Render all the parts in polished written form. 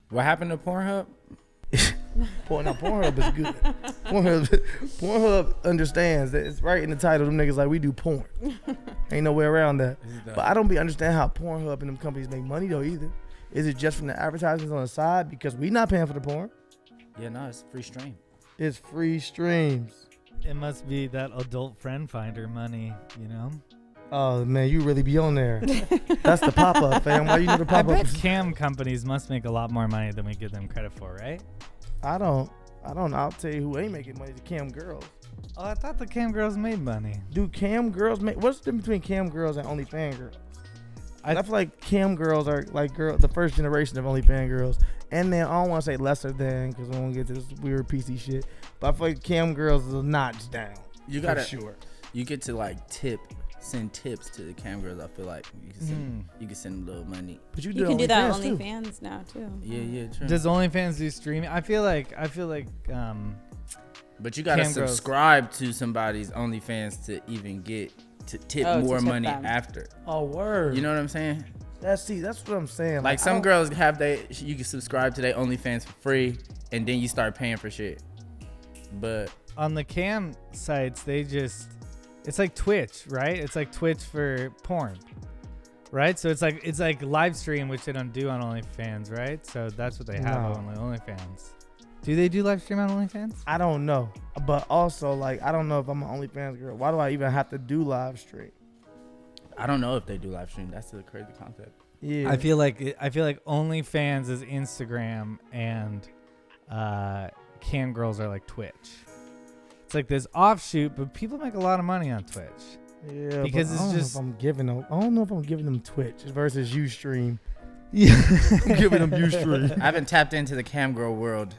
What happened to Pornhub? Pornhub is good. Pornhub understands that it's right in the title. Them niggas like, we do porn. Ain't no way around that. But I don't understand how Pornhub and them companies make money though either. Is it just from the advertisements on the side? Because we not paying for the porn. Yeah, no, it's free stream. It's free streams. It must be that adult friend finder money, you know? Oh man, you really be on there. That's the pop-up, fam. Why you know the I pop-up? bet cam companies must make a lot more money than we give them credit for, right? I don't. I'll tell you who ain't making money. The cam girls. Oh, I thought the cam girls made money. Do cam girls make? What's the difference between cam girls and OnlyFans girls? I feel like cam girls are like the first generation of OnlyFans girls, and then I don't want to say lesser than because we won't get to this weird PC shit. But I feel like cam girls is a notch down. You gotta sure. You get to like send tips to the cam girls. I feel like you can send them a little money. But you can do that on too. OnlyFans now too. Yeah, true. Does OnlyFans do streaming? I feel like but you gotta cam girls. subscribe to somebody's OnlyFans to even get to tip more money after. Oh, word. You know what I'm saying? That's what I'm saying. Like some girls you can subscribe to their OnlyFans for free, and then you start paying for shit. But on the cam sites, it's like Twitch, right? It's like Twitch for porn, right? So it's like live stream, which they don't do on OnlyFans, right? So that's what they have on OnlyFans. Do they do live stream on OnlyFans? I don't know, but also like I don't know if I'm an OnlyFans girl. Why do I even have to do live stream? I don't know if they do live stream. That's a crazy concept. Yeah, I feel like OnlyFans is Instagram and cam girls are like Twitch. It's like this offshoot, but people make a lot of money on Twitch. Yeah, because it's just I don't know if I'm giving them Twitch versus Ustream. Yeah, I'm giving them Ustream. I haven't tapped into the cam girl world.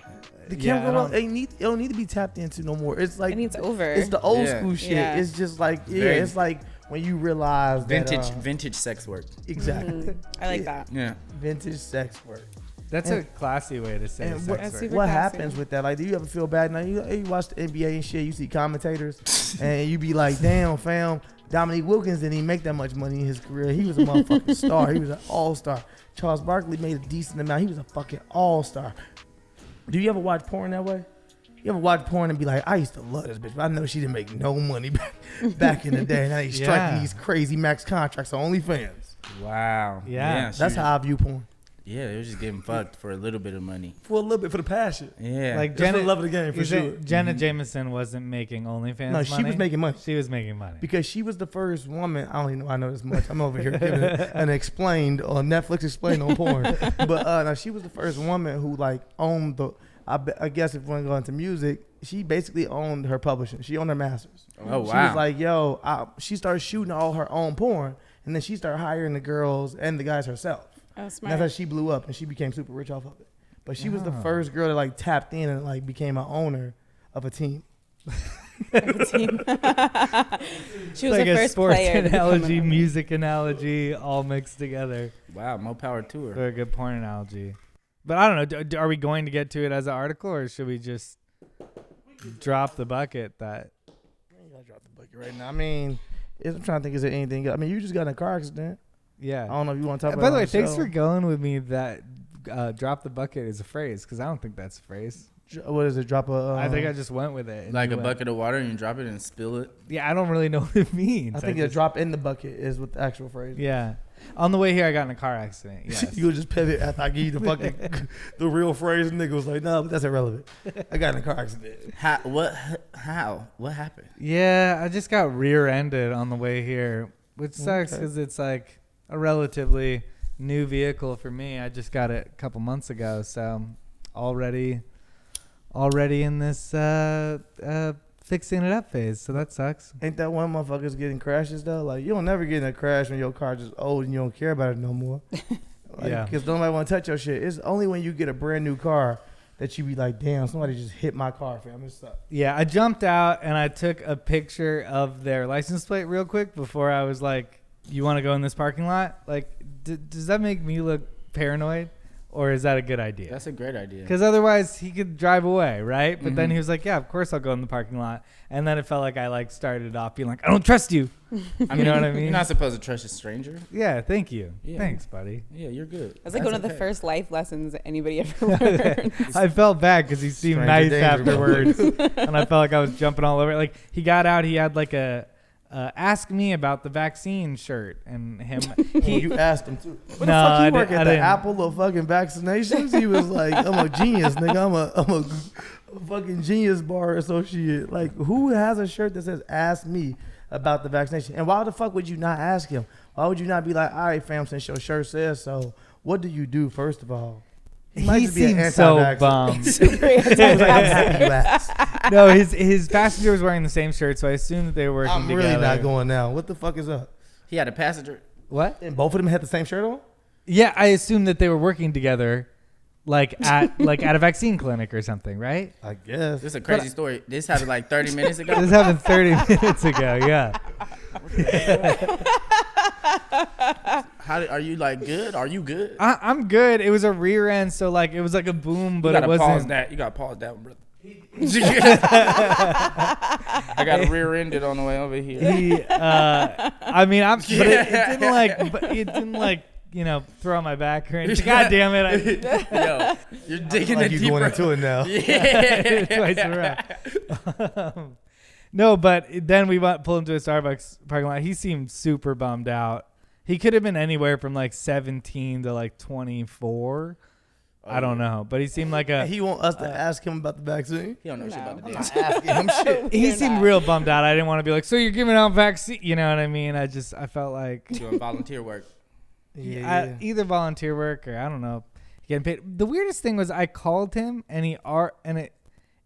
The cam girl it don't need to be tapped into no more. It's like it's over. It's the old school shit. Yeah. It's just like it's like when you realize vintage sex work. Exactly. Mm-hmm. I like that. Yeah. Vintage sex work. That's a classy way to say and sex work. What happens with that? Like, do you ever feel bad? Now you watch the NBA and shit. You see commentators, and you be like, "Damn, fam, Dominique Wilkins didn't even make that much money in his career. He was a motherfucking star. He was an all-star. Charles Barkley made a decent amount. He was a fucking all-star." Do you ever watch porn that way? You ever watch porn and be like, I used to love this bitch, but I know she didn't make no money back in the day. Now they striking these crazy max contracts on OnlyFans. Wow. Yeah. That's how I view porn. Yeah, they were just getting fucked for a little bit of money. For a little bit, for the passion. Yeah. Like Jenna, for the love of the game, for sure. Jenna Jameson wasn't making OnlyFans money? No, she was making money. She was making money. Because she was the first woman, I don't even know I know this much. I'm over here giving an explained, on Netflix explained on porn. But no, she was the first woman who like owned I guess if we want to go into music, she basically owned her publishing. She owned her masters. Oh, wow. She was like, she started shooting all her own porn, and then she started hiring the girls and the guys herself. Oh, smart. And that's how she blew up, and she became super rich off of it. But she was the first girl that like tapped in and like became an owner of a team. She was like the a first sports player analogy, music analogy, all mixed together. Wow, more power to her. For a good porn analogy. But I don't know. Are we going to get to it as an article, or should we just drop the bucket? That I ain't gonna drop the bucket right now. I mean, I'm trying to think. Is there anything? I mean, you just got in a car accident. Yeah. I don't know if you want to talk about. By the way, thanks for going with me. That drop the bucket is a phrase, because I don't think that's a phrase. What is it? Drop a. I think I just went with it. Like a bucket of water and you drop it and spill it. Yeah, I don't really know what it means. I think a drop in the bucket is what the actual phrase. Yeah. On the way here, I got in a car accident. Yes. You would just pivot after I give you the fucking the real phrase, and nigga was like, "No, but that's irrelevant." I got in a car accident. How? What happened? Yeah, I just got rear-ended on the way here, which sucks because it's like a relatively new vehicle for me. I just got it a couple months ago, so already in this fixing it up phase, so that sucks. Ain't that one motherfuckers getting crashes though? Like, you don't never get in a crash when your car just old and you don't care about it no more. Yeah, because nobody want to touch your shit. It's only when you get a brand new car that you be like, damn, somebody just hit my car, fam. It sucks. Yeah, I jumped out and I took a picture of their license plate real quick before I was like, you want to go in this parking lot? Like, does that make me look paranoid? Or is that a good idea? That's a great idea. Because otherwise he could drive away, right? But then he was like, yeah, of course I'll go in the parking lot. And then it felt like I like started off being like, I don't trust you. You know what I mean? You're not supposed to trust a stranger. Yeah, thank you. Yeah. Thanks, buddy. Yeah, you're good. That's like one of the okay. first life lessons anybody ever learned. I felt bad because he seemed Stranger nice danger, afterwards. And I felt like I was jumping all over. Like he got out, he had like a ask me about the vaccine shirt. And him, You asked him too. What No, the fuck I you work didn't- at I the didn't. Apple of fucking vaccinations? He was like, I'm a genius, nigga. I'm a fucking genius bar associate. Like, who has a shirt that says "Ask me about the vaccination"? And why the fuck would you not ask him? Why would you not be like, all right, fam, since your shirt says so, what do you do first of all? he seemed so anti-vaxxer. bummed. Super anti-vaxxer. No, his passenger was wearing the same shirt, so I assumed that they were working I'm together. really not going now. What the fuck is up? He had a passenger. What? And both of them had the same shirt on? Yeah, I assumed that they were working together, like at a vaccine clinic or something, right? I guess. This is a crazy story. This happened like 30 minutes ago. This happened 30 minutes ago. Yeah. Are you like good? Are you good? I'm good. It was a rear end, so like it was like a boom, but you gotta it wasn't. pause that. You gotta pause that one, brother. I got rear ended on the way over here. I mean, but it didn't like throw my back or anything. God damn it! Yo, you're digging Like it you deeper. going into it now. Yeah. Twice in a row. No, but then we pulled into a Starbucks parking lot. He seemed super bummed out. He could have been anywhere from like 17 to like 24. I don't know, but he seemed like a. He want us to ask him about the vaccine? He don't know shit No. about the I'm dance. not asking him shit. He seemed real bummed out. I didn't want to be like, so you're giving out vaccine. You know what I mean? I felt like Doing volunteer work. either volunteer work or I don't know, getting paid. The weirdest thing was I called him and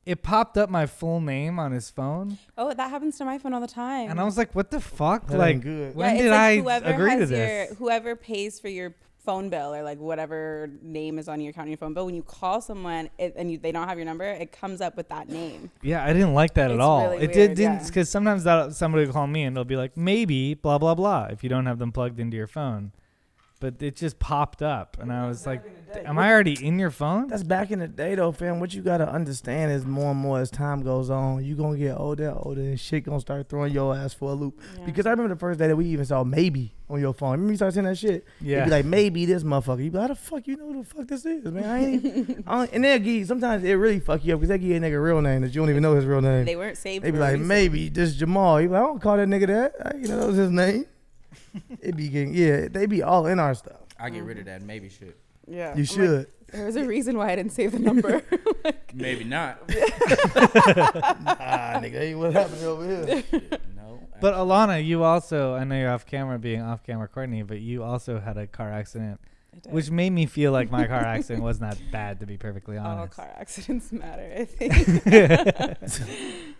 it popped up my full name on his phone, Oh, that happens to my phone all the time. and I was like, what the fuck? That like, ain't good. when it's did like I whoever agree to has this? whoever pays for your phone bill or like whatever name is on your account on your phone bill, when you call someone they don't have your number, it comes up with that name. Yeah, I didn't like that at It's all. really It weird, didn't yeah. because sometimes somebody will call me and they'll be like, maybe blah blah blah if you don't have them plugged into your phone. But it just popped up, and I was like, am I already in your phone? That's back in the day, though, fam. What you got to understand is more and more as time goes on, you going to get older, and shit going to start throwing your ass for a loop. Yeah. Because I remember the first day that we even saw maybe on your phone. Remember you started saying that shit? Yeah. You'd be like, maybe this motherfucker. You be like, how the fuck you know who the fuck this is, man? I ain't even, and they'll give you, sometimes it really fuck you up because they give you a nigga real name that you don't even know his real name. They weren't saved. They be for a like, reason. maybe this Jamal. You be like, I don't call that nigga that. I didn't know that was his name. It be getting, yeah, they be all in our stuff. I get rid of that maybe shit. Yeah, You I'm should. like, there was a reason why I didn't save the number. Maybe not. Ah, nigga, ain't what happened over here. No. But Alana, you also, I know you're off camera being off camera Courtney, but you also had a car accident, I did. which made me feel like my car accident was not bad, to be perfectly all honest. car accidents matter, I think.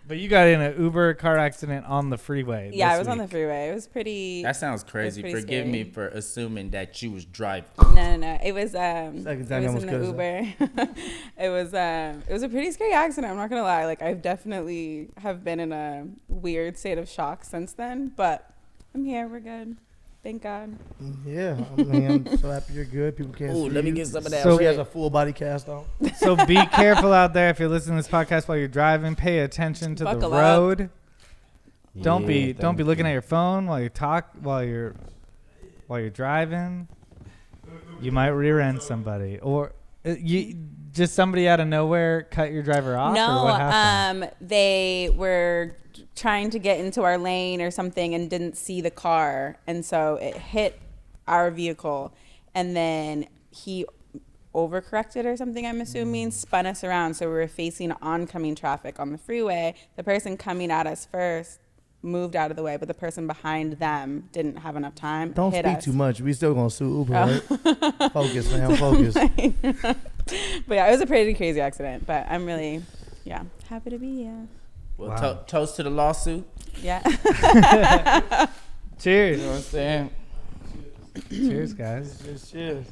But you got in an Uber car accident on the freeway. Yeah, I this was on the week. freeway. It was pretty. That sounds crazy. pretty Forgive me scary. for assuming that you was driving. No. It was Second it time you was almost in cut the us Uber. it was a pretty scary accident. I'm not gonna lie. Like I've definitely have been in a weird state of shock since then. But I'm here. We're good. Thank God. Yeah, I mean, I'm so happy you're good. People can't Ooh, see let me you. get some of that. So- She has a full body cast on. So be careful out there if you're listening to this podcast while you're driving. Pay attention to Buckle the up. road. Don't be looking at your phone while you're driving. You might rear end somebody, or you just somebody out of nowhere cut your driver off. or what happened? No, they were trying to get into our lane or something and didn't see the car, and so it hit our vehicle, and then he overcorrected or something, I'm assuming, spun us around, so we were facing oncoming traffic on the freeway. The person coming at us first moved out of the way, but the person behind them didn't have enough time. Don't hit speak us. too much. We still gonna sue Uber, Oh. right? Focus, man. Focus. But yeah, it was a pretty crazy accident, but I'm really, happy to be here. Well, Wow. toast to the lawsuit. Yeah. Cheers. You know what I'm saying? Cheers, guys. Cheers.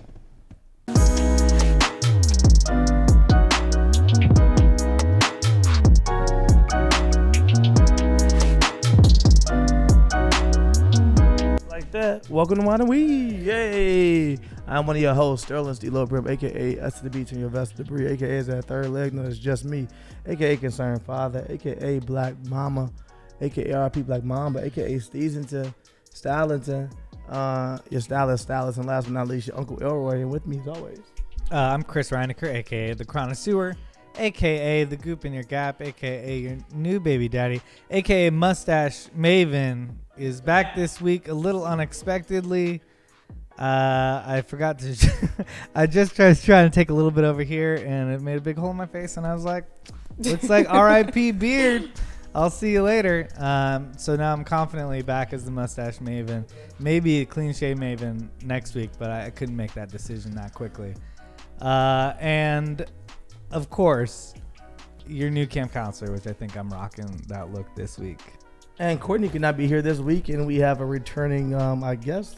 Like that. Welcome to Modern Weed. Yay! I'm one of your hosts, Sterling Stilo Brim, aka S to the B to your vest debris, aka is that third leg, no, it's just me, aka Concerned Father, aka Black Mama, aka RP Black Mamba, aka Stevenson, Stylington, your stylist, and last but not least, your Uncle Elroy, and with me as always. I'm Chris Reinecker, aka the Chronosewer, aka the Goop in your Gap, aka your new baby daddy, aka Mustache Maven, is back this week a little unexpectedly. I forgot to. I just tried to take a little bit over here, and it made a big hole in my face, and I was like, "Looks like R.I.P. Beard. I'll see you later." So now I'm confidently back as the Mustache Maven, maybe a clean shave Maven next week, but I couldn't make that decision that quickly. And of course, your new camp counselor, which I think I'm rocking that look this week. And Courtney could not be here this week, and we have a returning, I guess,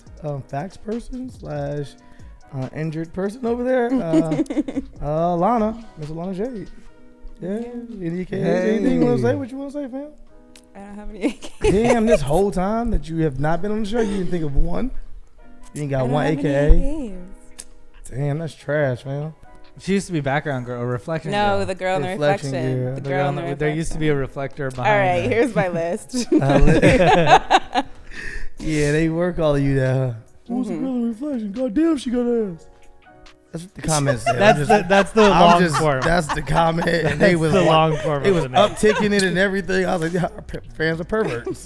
fax person / injured person over there, Lana, Miss Lana Jade. Yeah. Anything you want to say? What you want to say, fam? I don't have any. Damn, this whole time that you have not been on the show, you didn't think of one? You ain't got one AKA? Damn, that's trash, man. She used to be background girl, or reflection No, girl. the girl in the Reflection reflection. girl. The girl in the reflection. There used to be a reflector behind All right, her. here's my list. Yeah, they work all of you there, huh? What's the girl in the reflection? God damn, she got ass. That's what the comments said. That's the long form. That's the comment. And they was the long form. It was of the name. upticking it and everything. I was like, yeah, our fans are perverts.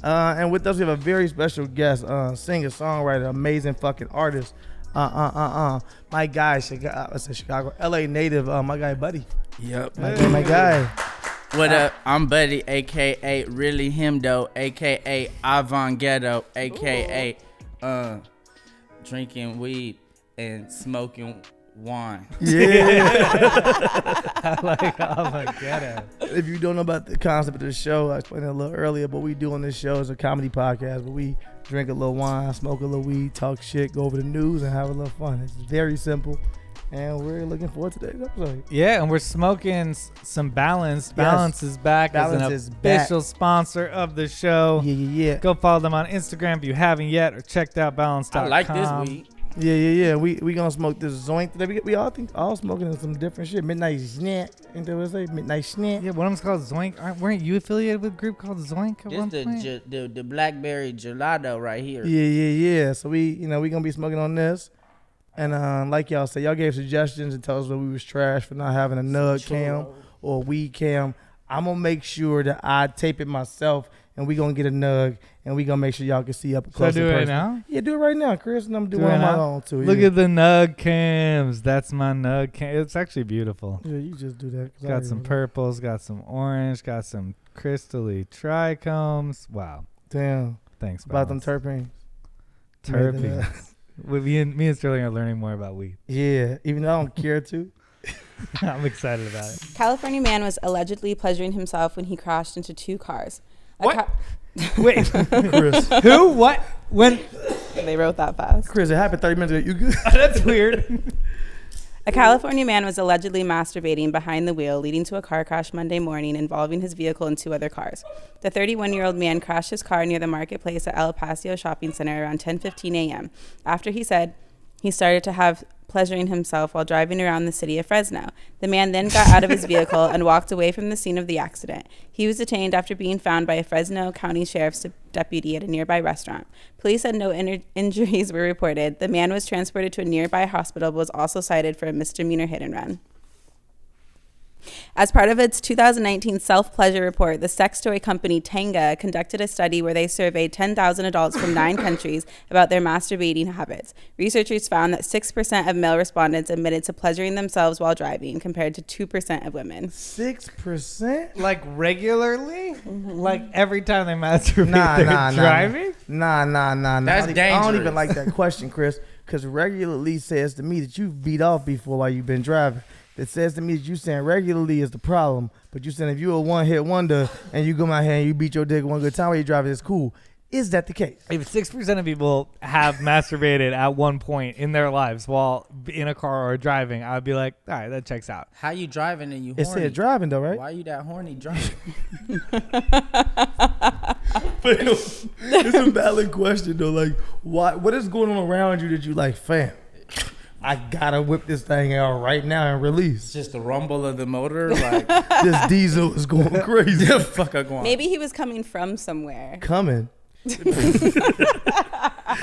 And with us, we have a very special guest, singer, songwriter, amazing fucking artist. My guy, Chicago, LA native, my guy, Buddy. Yep. My guy. What up? I'm Buddy, aka Really Him Though, aka Avon Ghetto, aka drinking weed and smoking wine. Yeah. I like Avon-Ghetto. If you don't know about the concept of the show, I explained it a little earlier, but we do on this show is a comedy podcast where we drink a little wine, smoke a little weed, talk shit, go over the news, and have a little fun. It's very simple, and we're looking forward to today's episode. Yeah, and we're smoking some Balance. Balance is back Balance as is an back. official sponsor of the show. Yeah. Go follow them on Instagram if you haven't yet, or checked out balance.com. I like this weed. Yeah. We gonna smoke this joint today. We all smoking some different shit. Midnight snack. Ain't that what it say? Midnight snack. Yeah, one of them's called Zoink. Weren't you affiliated with a group called Zoink at one This point? the blackberry gelato right here. Yeah. So we gonna be smoking on this. And like y'all said, y'all gave suggestions and told us that we was trash for not having a nug cam or weed cam. I'm gonna make sure that I tape it myself, and we gonna get a nug, and we gonna make sure y'all can see up close. Should I do it right now? Yeah, do it right now, Chris, and I'm Do doing it on my now? own too. Look yeah. at the nug cams. That's my nug cam. It's actually beautiful. Yeah, you just do that. It's got some purples, got some orange, got some crystally trichomes. Wow. Damn. Thanks, About them Balance. terpenes. Terpenes. me and Sterling are learning more about weed. Yeah, even though I don't care to. I'm excited about it. California man was allegedly pleasuring himself when he crashed into two cars. What? Wait. Chris. Who? What? When? They wrote that fast. Chris, it happened 30 minutes ago. You good? That's weird. A California man was allegedly masturbating behind the wheel, leading to a car crash Monday morning involving his vehicle and two other cars. The 31-year-old man crashed his car near the marketplace at El Paso Shopping Center around 10:15 a.m. after he said he started to have pleasuring himself while driving around the city of Fresno. The man then got out of his vehicle and walked away from the scene of the accident. He was detained after being found by a Fresno County Sheriff's deputy at a nearby restaurant. Police said no injuries were reported. The man was transported to a nearby hospital but was also cited for a misdemeanor hit and run. As part of its 2019 self-pleasure report, the sex toy company Tenga conducted a study where they surveyed 10,000 adults from 9 countries about their masturbating habits. Researchers found that 6% of male respondents admitted to pleasuring themselves while driving, compared to 2% of women. 6%? Like regularly? Like every time they masturbate, Nah, they're driving? Nah. That's I don't dangerous. even like that question, Chris, because regularly says to me that you've beat off before while you've been driving. It says to me that you saying regularly is the problem, but you saying if you're a one-hit wonder and you go out here and you beat your dick one good time while you're driving, it's cool. Is that the case? If 6% of people have masturbated at one point in their lives while in a car or driving, I would be like, all right, that checks out. How you driving and you It horny? said driving though, right? Why you that horny driving? But it's a valid question though. Like, what is going on around you that you like, fam? I gotta whip this thing out right now and release. Just the rumble of the motor, like This diesel is going crazy. the fuck I going. Maybe he was coming from somewhere. Coming.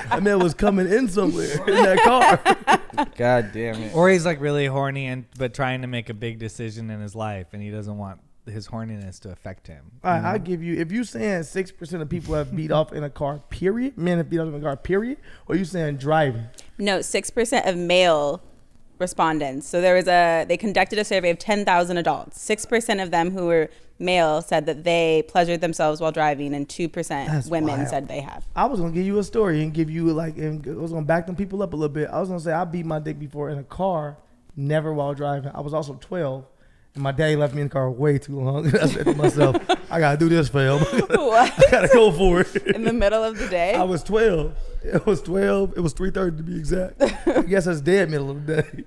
I mean, it was coming in somewhere in that car. God damn it. Or he's like really horny but trying to make a big decision in his life, and he doesn't want his horniness to affect him. All right, I'll give you, if you saying 6% of people have beat off in a car, period, men have beat off in a car, period, or you saying driving? No, 6% of male respondents. So they conducted a survey of 10,000 adults. 6% of them who were male said that they pleasured themselves while driving, and 2% That's women wild. said they have. I was gonna give you a story and give you and I was gonna back them people up a little bit. I was gonna say I beat my dick before in a car, never while driving. I was also 12, and my daddy left me in the car way too long. I said to myself, I gotta do this, fam. What? I gotta go for it. In the middle of the day? I was 12. It was 12. It was 3:30 to be exact. I guess that's dead middle of the day.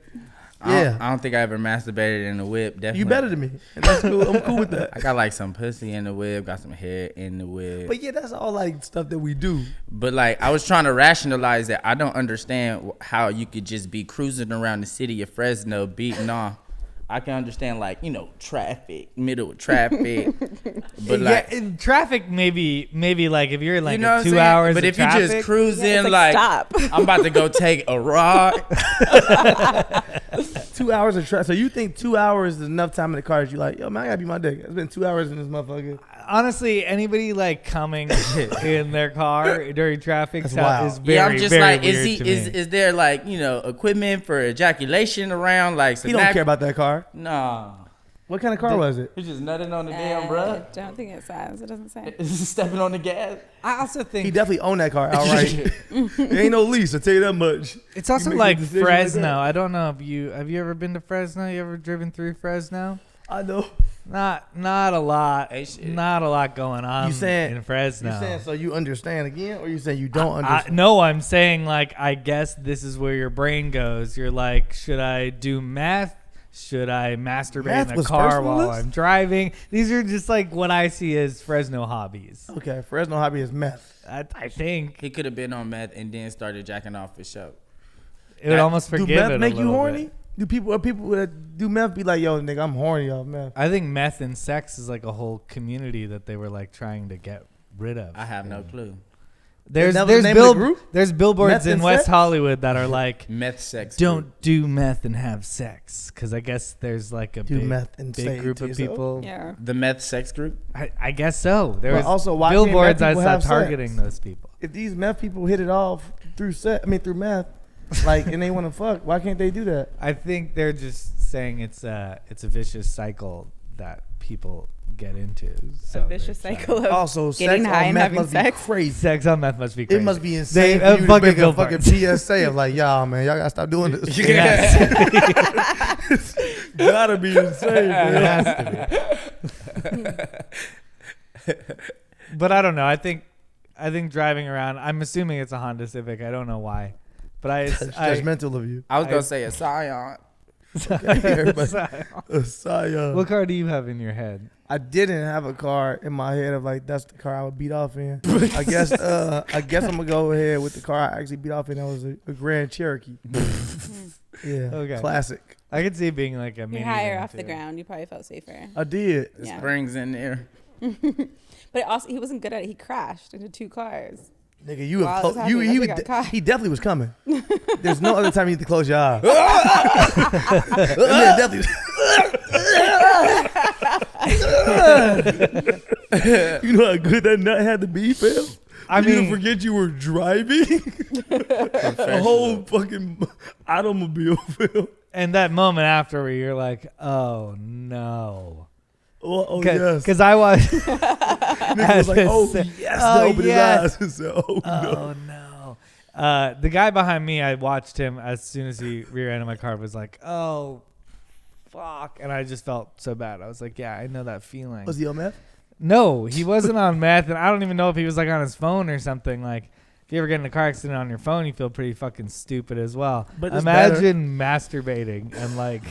Yeah. I don't think I ever masturbated in the whip. Definitely. You better than me. And that's cool. I'm cool with that. I got like some pussy in the whip, got some hair in the whip. But yeah, that's all like stuff that we do. But like, I was trying to rationalize that. I don't understand how you could just be cruising around the city of Fresno beating off. I can understand like, traffic, middle of traffic. But like, yeah, in traffic maybe like if you're like you know what I'm 2 saying? hours But of if you traffic, just cruising Yeah, it's like stop. I'm about to go take a ride. 2 hours of traffic. So you think 2 hours is enough time in the car that you like, yo, man, I gotta be my dick. It's been 2 hours in this motherfucker. honestly, anybody like coming in their car during traffic That's wild. is very, Yeah, I'm just very like, weird to me. is there like, equipment for ejaculation around? Like, He don't care about that car. Nah. What kind of car was it? He's just nutting on the damn I bruh. don't think it says. It doesn't say. Stepping on the gas. I also think He definitely owned that car outright. There ain't no lease, I'll tell you that much. it's also You make a like decision like Fresno. that? I don't know if have you ever been to Fresno? You ever driven through Fresno? I know. Not a lot. Hey, shit. Not a lot going on You saying in Fresno. You saying so you understand again, or you saying you don't understand? No, I'm saying like I guess this is where your brain goes. You're like, should I do meth? Should I masturbate Meth in the was car first on the while list? I'm driving? These are just like what I see as Fresno hobbies. Okay, Fresno hobby is meth. I think He could have been on meth and then started jacking off for show. it would almost Do forgive meth it make a you little horny? bit. Do people that do meth be like, yo, nigga, I'm horny off meth? I think meth and sex is like a whole community that they were like trying to get rid of. I have no clue. There's That was the name of the group? there's billboards Meth in and West sex? Hollywood that are like, Meth sex. don't do meth and have sex, because I guess there's like a Do big, meth and say big it group to of yourself? people. Yeah. The meth sex group. I guess so. There But was also, why can't billboards meth I people saw have targeting sex? those people. If these meth people hit it off through meth, like, and they want to fuck, why can't they do that? I think they're just saying it's a vicious cycle that people get into. So A vicious they're trying- cycle of Also, getting sex high on and meth having must sex. be crazy. Sex on meth must be crazy. It must be insane They for you to fucking make a billboards. fucking PSA of like, y'all, man, y'all gotta stop doing this. Gotta be insane, It man. has to be. But I don't know. I think driving around. I'm assuming it's a Honda Civic. I don't know why, but That's judgmental of you. I was gonna say a Scion. Everybody, a Scion. What car do you have in your head? I didn't have a car in my head of like that's the car I would beat off in. I guess I'm gonna go ahead with the car I actually beat off in. That was a Grand Cherokee. Yeah, Okay. classic. I could see it being like a You're minivan, higher off the too. ground. You probably felt safer. I did. The Yeah. springs in there. But also, he wasn't good at it. He crashed into 2 cars. Nigga, you While have it was happening, that's what got caught. he definitely was coming. There's no other time you need to close your eyes. Yeah, definitely. You know how good that nut had to be, fam? I You to mean, forget you were driving a whole fucking automobile, fam. and that moment after where you're like, oh no. Oh yes. Because I was. Nigga was like, oh yes. Oh, To open yes. his eyes and said, oh no. Oh no. The guy behind me, I watched him as soon as he rear-ended my car, was like, oh fuck. And I just felt so bad. I was like, yeah, I know that feeling. Was he on meth? No, he wasn't on meth, and I don't even know if he was like on his phone or something. Like, if you ever get in a car accident on your phone, you feel pretty fucking stupid as well. But imagine masturbating and like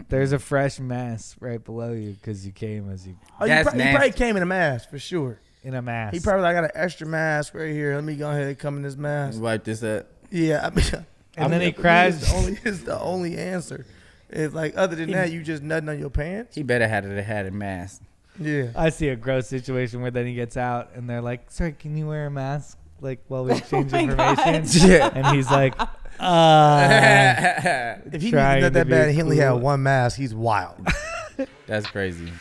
there's a fresh mass right below you because you came as you he probably came in a mask for sure. in a mask. He probably like, I got an extra mask right here. Let me go ahead and come in this mask. Wipe this up. Yeah, I mean, and then he crashed. It's the only answer. It's like other than that, you just nutting on your pants. He better had a mask. Yeah. I see a gross situation where then he gets out and they're like, "Sorry, can you wear a mask?" Like while we exchange information. Yeah. And he's like, If he needs that bad, and he only had one mask. He's wild. That's crazy.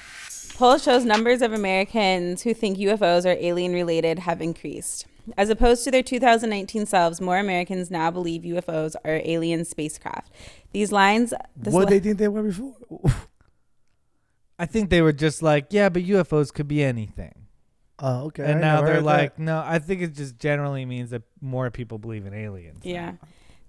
Poll shows numbers of Americans who think UFOs are alien related have increased. As opposed to their 2019 selves, more Americans now believe UFOs are alien spacecraft. These lines... What they think they were before? I think they were just like, yeah, but UFOs could be anything. Oh, okay. And now they're like, no, I think it just generally means that more people believe in aliens. Yeah.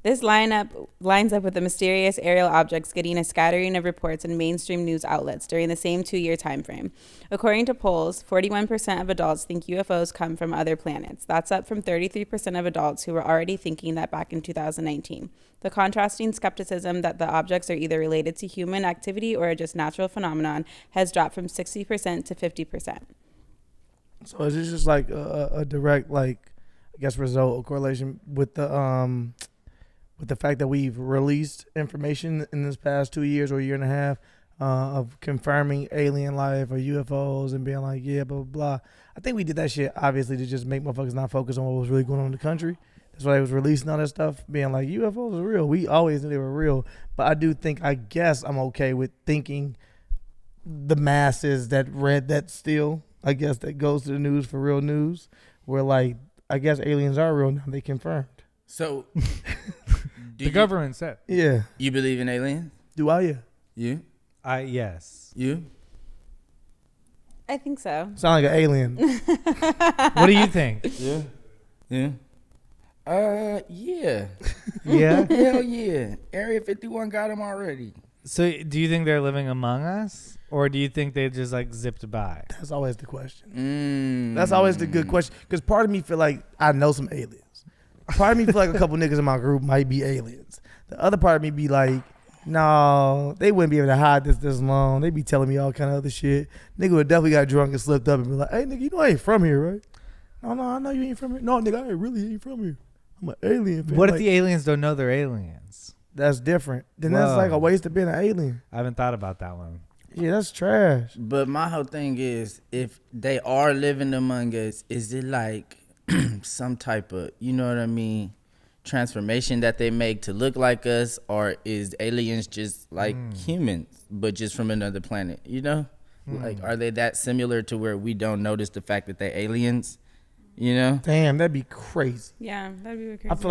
This lines up with the mysterious aerial objects getting a scattering of reports in mainstream news outlets during the same 2-year time frame. According to polls, 41% of adults think UFOs come from other planets. That's up from 33% of adults who were already thinking that back in 2019. The contrasting skepticism that the objects are either related to human activity or just natural phenomenon has dropped from 60% to 50%. So is this just like a direct, like, I guess, result or correlation with the fact that we've released information in this past 2 years or a year and a half of confirming alien life or UFOs and being like, yeah, blah, blah, blah. I think we did that shit, obviously, to just make motherfuckers not focus on what was really going on in the country. That's why they was releasing all that stuff, being like, UFOs are real. We always knew they were real. But I do think, I guess I'm okay with thinking the masses that read that still, I guess, that goes to the news for real news, where, like, I guess aliens are real now. They confirmed. So, The government said. Yeah. You believe in aliens? Do I? Yeah. You? Yes. You? I think so. Sound like an alien. What do you think? Yeah. Yeah. Yeah. Yeah? Hell yeah. Area 51 got them already. So do you think they're living among us? Or do you think they just like zipped by? That's always the question. That's always the good question. Because part of me feel like I know some aliens. Part of me feel like a couple niggas in my group might be aliens. The other part of me be like, no, they wouldn't be able to hide this long. They be telling me all kind of other shit. Nigga would definitely got drunk and slipped up and be like, hey, nigga, you know I ain't from here, right? No, I know you ain't from here. No, nigga, I really ain't from here. I'm an alien. Fan. What if like, the aliens don't know they're aliens? That's different. Then that's like a waste of being an alien. I haven't thought about that one. Yeah, that's trash. But my whole thing is, if they are living among us, is it like some type of, you know what I mean, transformation that they make to look like us, or is aliens just like humans but just from another planet, you know? Like, are they that similar to where we don't notice the fact that they're aliens, you know? Damn, that'd be crazy. Yeah, that'd be crazy. I feel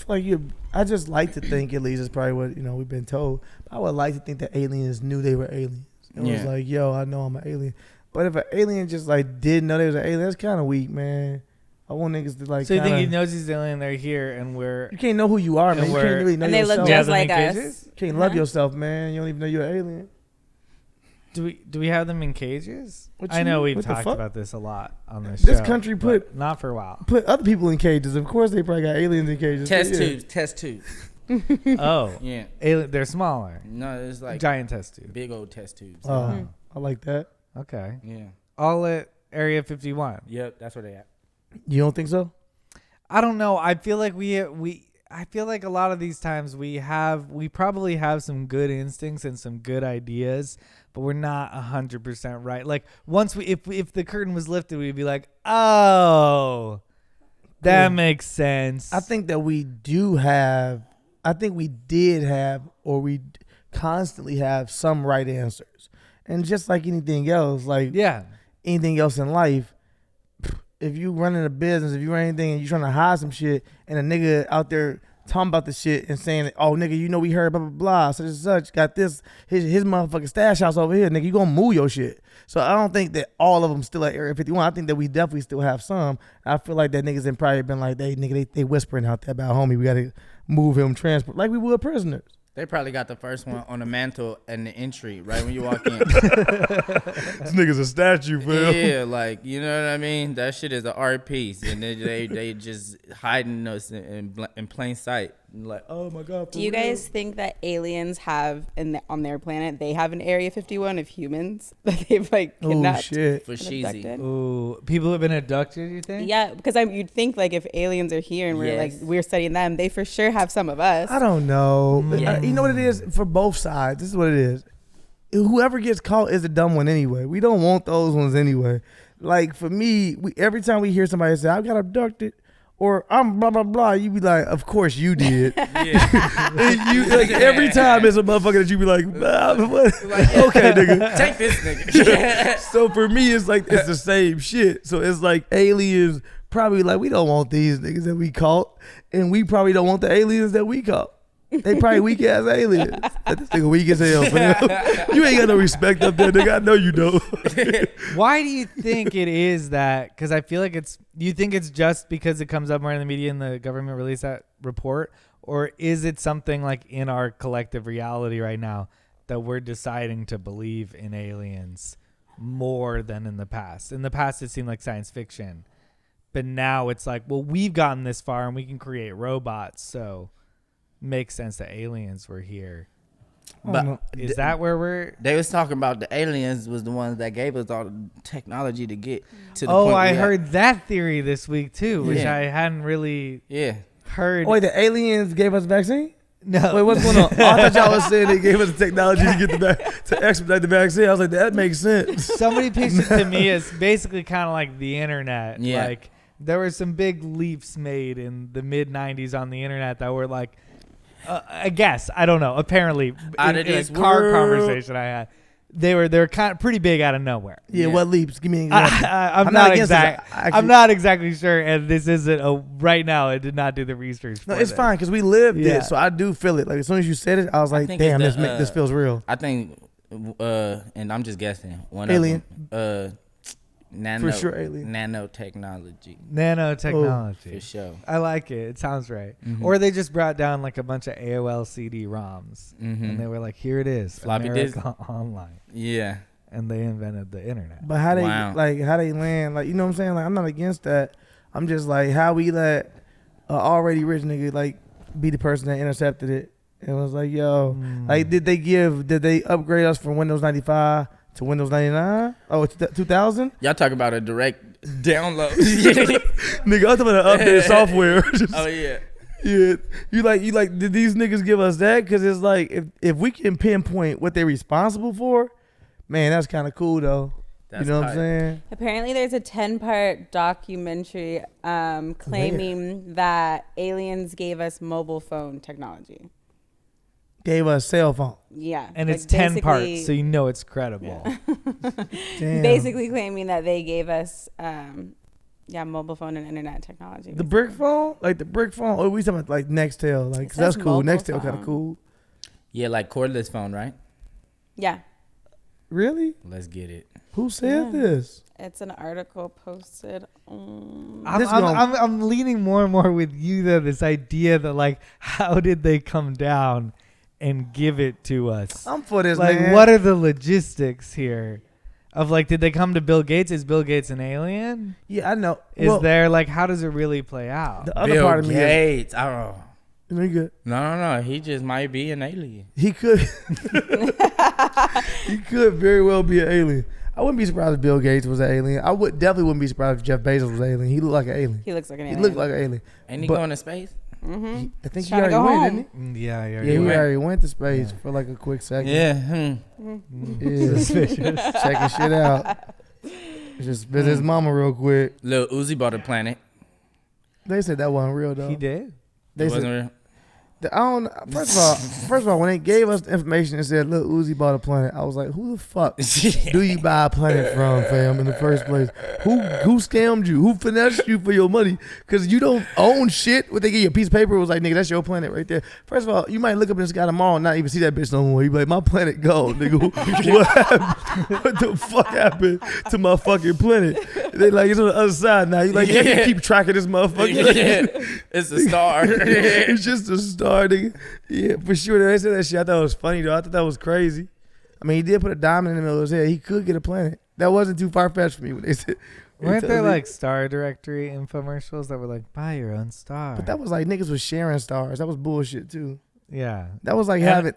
like you I just like to think, at least it's probably what, you know, we've been told, but I would like to think that aliens knew they were aliens. It was like, yo, I know I'm an alien. But if an alien just like didn't know they was an alien, that's kind of weak, man. I want niggas to like. So you think he knows he's alien? They're here, and we're. You can't know who you are, man. You can't really know and they yourself. look just like us. You can't love yourself, man. You don't even know you're an alien. Do we have them in cages? I know we've talked about this a lot on this show. This country not for a while. Put other people in cages. Of course, they probably got aliens in cages. Test tubes. Oh, yeah. They're smaller. No, it's like giant test tubes. Big old test tubes. I like that. Okay. Yeah. All at Area 51. Yep, that's where they at. You don't think so? I don't know. I feel like I feel like a lot of these times we probably have some good instincts and some good ideas, but we're not 100% right. Like once if the curtain was lifted, we'd be like, oh, that makes sense. I think that we did have, or we constantly have some right answers. And just like anything else, like anything else in life, if you running a business, if you run anything and you trying to hide some shit, and a nigga out there talking about the shit and saying, oh, nigga, you know we heard blah, blah, blah, such and such, got this, his motherfucking stash house over here, nigga, you gonna move your shit. So I don't think that all of them still at Area 51. I think that we definitely still have some. I feel like that niggas have probably been like, they whispering out there about homie, we gotta move him, transport, like we would prisoners. They probably got the first one on the mantle and the entry right when you walk in. This nigga's a statue, fam. Yeah, like, you know what I mean? That shit is an art piece, and they just hiding us in plain sight. Like, oh my god. Do you guys think that aliens have on their planet, they have an Area 51 of humans that they've like kidnapped? Oh shit. For and cheesy? abducted? Ooh, people have been abducted, you think? Yeah, because you'd think like if aliens are here and we're studying them, they for sure have some of us. I don't know. Yeah. You know what it is for both sides. This is what it is. Whoever gets caught is a dumb one anyway. We don't want those ones anyway. Like for me, every time we hear somebody say, "I got abducted," or "I'm blah blah blah," you be like, "Of course you did." Yeah. You like every time it's a motherfucker that you be like, what? Like, "Okay, nigga, take this nigga." So for me, it's like it's the same shit. So it's like aliens probably like we don't want these niggas that we caught, and we probably don't want the aliens that we caught. They probably weak ass aliens. This nigga weak as hell, fam. You ain't got no respect up there, nigga. I know you don't. Why do you think it is that? Because I feel like you think it's just because it comes up more in the media and the government released that report? Or is it something like in our collective reality right now that we're deciding to believe in aliens more than in the past? In the past, it seemed like science fiction. But now it's like, well, we've gotten this far and we can create robots. So makes sense that aliens were here. But Is that where we're... They was talking about the aliens was the ones that gave us all the technology to get to the Oh, point I we at. heard that theory this week too, which Yeah. I hadn't really Yeah. heard. Wait, the aliens gave us a vaccine? No. Wait, what's going on? Oh, I thought y'all was saying they gave us the technology to get to expedite the vaccine. I was like, that makes sense. Somebody pitched it to me as basically kind of like the internet. Yeah. Like there were some big leaps made in the mid 90s on the internet that were like, I guess, I don't know. Apparently, Out in of a this car world. conversation I had, they're kind of pretty big out of nowhere. Yeah, Yeah. what leaps? Give me an example. I'm I'm not not against exact. this. Actually- I'm not exactly sure, and this isn't right now. I did not do the research. No, for it's this. fine because we lived Yeah. it, so I do feel it. Like as soon as you said it, I was like, think damn, it's this feels real. I think, and I'm just guessing. One Alien. of them, nano, For sure, alien. nanotechnology, Nanotechnology. for sure. I like it. It sounds right. Mhm. Or they just brought down like a bunch of AOL CD-ROMs, and they were like, "Here it is, Floppy America Online," Yeah. and they invented the internet. But how they Wow. how they land, like you know what I'm saying? Like I'm not against that. I'm just like how we let a already rich nigga like be the person that intercepted it and was like, yo, like did they upgrade us from Windows 95 to Windows 99? Oh, it's 2000? Y'all talk about a direct download. Nigga, I'm talking about updated software. Oh yeah. Yeah, you like did these niggas give us that? Because it's like if we can pinpoint what they're responsible for, man, that's kind of cool though. That's you know what I'm tight. saying? Apparently, there's a 10-part documentary claiming that aliens gave us mobile phone technology. Gave us cell phone. Yeah. And like it's 10 basically- parts, so you know it's credible. Damn. Basically claiming that they gave us, mobile phone and internet technology. The brick phone, like the brick phone. Oh, we talking about like Nextel, like It 'cause that's says cool. mobile Nextel kind of phone. cool. Yeah, like cordless phone, right? Yeah. Really? Let's get it. Who said Yeah. this? It's an article posted on... I'm leaning more and more with you though. This idea that like, how did they come down and give it to us? I'm for this, Like, man. what are the logistics here? Of like, did they come to Bill Gates? Is Bill Gates an alien? Yeah, I know. Is there like, how does it really play out? the other Bill part of me? Is, Gates. Oh. nigga, No. He just might be an alien. he could. He could very well be an alien. I wouldn't be surprised if Bill Gates was an alien. I definitely wouldn't be surprised if Jeff Bezos was an alien. He looked like an alien. He looks like an He alien. looked like an alien. Ain't he But- going to space? Mm-hmm. I think He's he trying to already go went, home. didn't Yeah, he? you're Yeah, he went. already went to space Yeah. for like a quick second. Yeah. Yeah. Suspicious. Checking shit out. Just visit his mama real quick. Lil Uzi bought a planet. They said that wasn't real though. He did. They It said wasn't real. I don't. First of all, when they gave us the information and said, "Look, Uzi bought a planet," I was like, "Who the fuck do you buy a planet from, fam? In the first place, who scammed you? Who finessed you for your money? Because you don't own shit. What they give you a piece of paper it was like, nigga, that's your planet right there. First of all, you might look up in the sky tomorrow and not even see that bitch no more. You be like, my planet gone, nigga. What happened? What the fuck happened to my fucking planet? They like it's on the other side now. You like, yeah, you keep track of this motherfucker. It's a star. It's just a star. star, nigga. Yeah, for sure. They said that shit. I thought it was funny though. I thought that was crazy. I mean, he did put a diamond in the middle of his head. He could get a planet. That wasn't too far fetched for me when they said. Weren't there like star directory infomercials that were like, buy your own star? But that was like niggas was sharing stars. That was bullshit too. Yeah. That was like And having.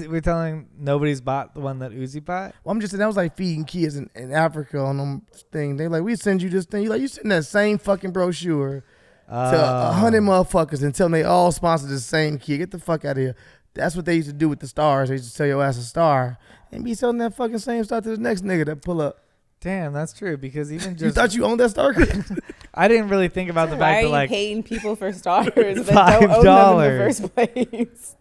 we're telling nobody's bought the one that Uzi bought. Well, I'm just saying that was like feeding kids in Africa on them thing. They like, we send you this thing. You send that same fucking brochure to 100 motherfuckers and tell them they all sponsor the same kid. Get the fuck out of here. That's what they used to do with the stars. They used to tell your ass a star and be selling that fucking same star to the next nigga that pull up. Damn, that's true. Because even just You thought you owned that star? I didn't really think about the Why fact are that you like paying people for stars that don't own them in the first place?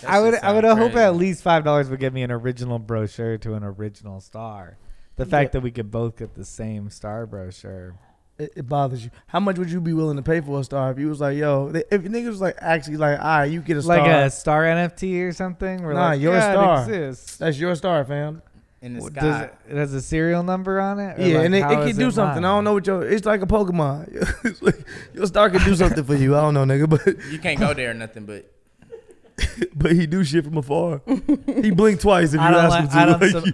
I would hope crazy. at least $5 would get me an original brochure to an original star. The fact that we could both get the same star brochure. It bothers you. How much would you be willing to pay for a star if you was like, yo, if niggas was like actually like, all right, you get a star. Like a star NFT or something? We're Nah, like, your yeah, star. It exists. That's your star, fam. In the Does sky. it has a serial number on it? Or Yeah, like, and it how can is do something. mine? I don't know what it's like a Pokemon. It's like, your star can do something for you. I don't know, nigga, but You can't go there or nothing, but he do shit from afar. He blink twice if you ask him to.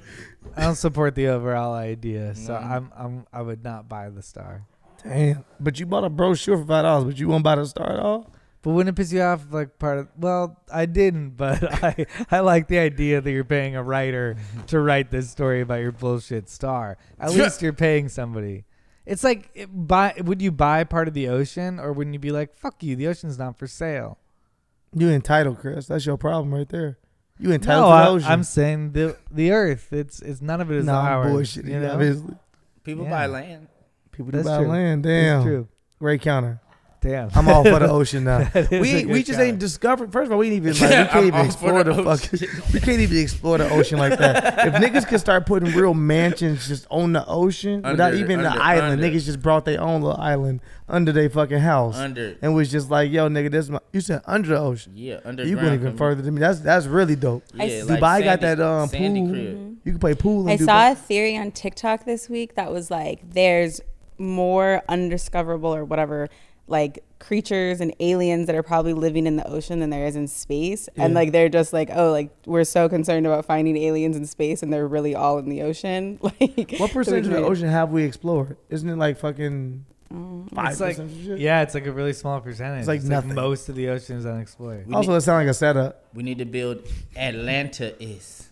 I don't support the overall idea, so No. I would not buy the star. Damn. But you bought a brochure for $5, but you won't buy the star at all? But wouldn't it piss you off? Like well, I didn't, but I like the idea that you're paying a writer to write this story about your bullshit star. At least you're paying somebody. It's like would you buy part of the ocean, or wouldn't you be like, fuck you, the ocean's not for sale? You entitled, Chris. That's your problem right there. You entitled No, to the ocean. I'm saying the Earth. It's none of it is ours. Bullshit. You know? Obviously. people Yeah. buy land. People That's do buy true. land. It's Damn. true. Great counter. Damn. I'm all for the ocean now. That is a We good just guy. ain't discovered. First of all, we ain't even like we I'm can't even all explore for the the fucking. We can't even explore the ocean like that. If niggas could start putting real mansions just on the ocean without even the island, niggas just brought their own little island under their fucking house and was just like, yo, nigga, this my. You said under the ocean. Yeah, underground. You went even further than me. That's really dope. Yeah, Dubai got that sandy pool. crib. You can play pool. I In saw Dubai. a theory on TikTok this week that was like, there's more undiscoverable or whatever, like creatures and aliens that are probably living in the ocean than there is in space. Yeah. And like, they're just like, oh, like we're so concerned about finding aliens in space and they're really all in the ocean. Like, What percentage of the so ocean have we explored? Isn't it like fucking 5%? It's like, shit? yeah, it's like a really small percentage. It's like nothing. most of the ocean is unexplored. Also, it sounds like a setup. We need to build Atlanta is.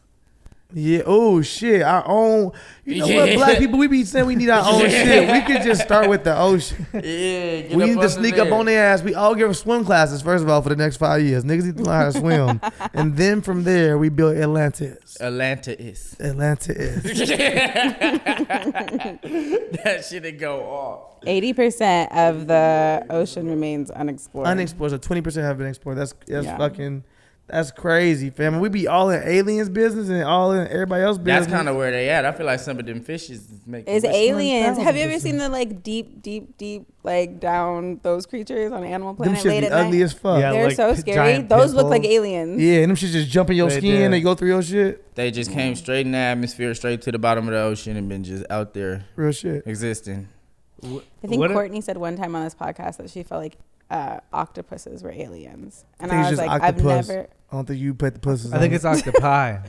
Yeah. Oh shit. Our own. You know what? Black people, we be saying we need our own shit. We could just start with the ocean. Yeah, We need to sneak up on their ass. We all give them swim classes first of all for the next 5 years. Niggas need to learn how to swim, and then from there we build Atlantis. Atlanta is. Atlanta is. That shit'd go off. 80% of the ocean remains unexplored. Unexplored. So 20% have been explored. That's Yeah. fucking. That's crazy, fam. We be all in aliens business and all in everybody else business. That's kind of where they at. I feel like some of them fishes make. It's aliens. Have you ever 1000%. seen the like deep like down those creatures on Animal Them Planet shit late be at ugly night? as fuck. Yeah. Yeah, They're like so p- scary. giant Those look like pimples. aliens. and them shit just jump in your They skin. do. They go through your shit. They just came straight in the atmosphere, straight to the bottom of the ocean, and been just out there Real shit. existing. I think What if- Courtney said one time on this podcast that she felt like octopuses were aliens, and think I it's was just like, octopus. I've never. I don't think you put the pussies. I think it's octopi.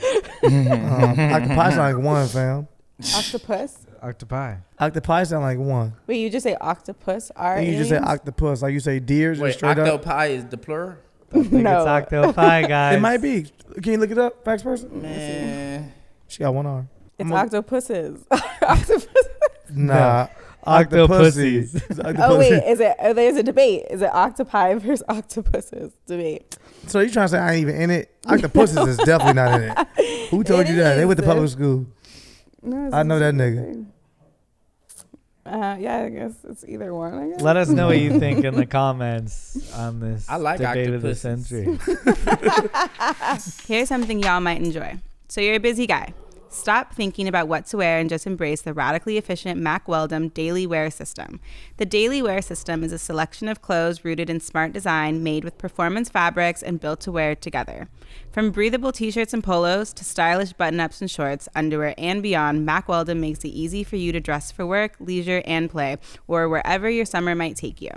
octopi sound like one, fam. Octopus? Octopi. Octopi sound like one. Wait, you just say octopus? Are I think you aliens? just say octopus, like you say deer, just Wait, straight up. octopi is the plural? I think No. it's octopi, guys. It might be. Can you look it up, facts person? Man, She got one arm. It's I'm a- octopuses. Octopus. Nah, Octopussies. It's Oh wait, octopussy. is it? There's a debate. Is it octopi versus octopuses? Debate. So you trying to say I ain't even in it? Octopuses is definitely not in it. Who told It you that? They went to is. public school. No, it's I know the that same nigga. thing. Yeah, I guess it's either one. I guess. Let us know what you think in the comments on this I like debate of the octopuses. century. Here's something y'all might enjoy. So you're a busy guy. Stop thinking about what to wear and just embrace the radically efficient Mack Weldon Daily Wear System. The Daily Wear System is a selection of clothes rooted in smart design, made with performance fabrics and built to wear together. From breathable t-shirts and polos to stylish button-ups and shorts, underwear, and beyond, Mack Weldon makes it easy for you to dress for work, leisure, and play, or wherever your summer might take you.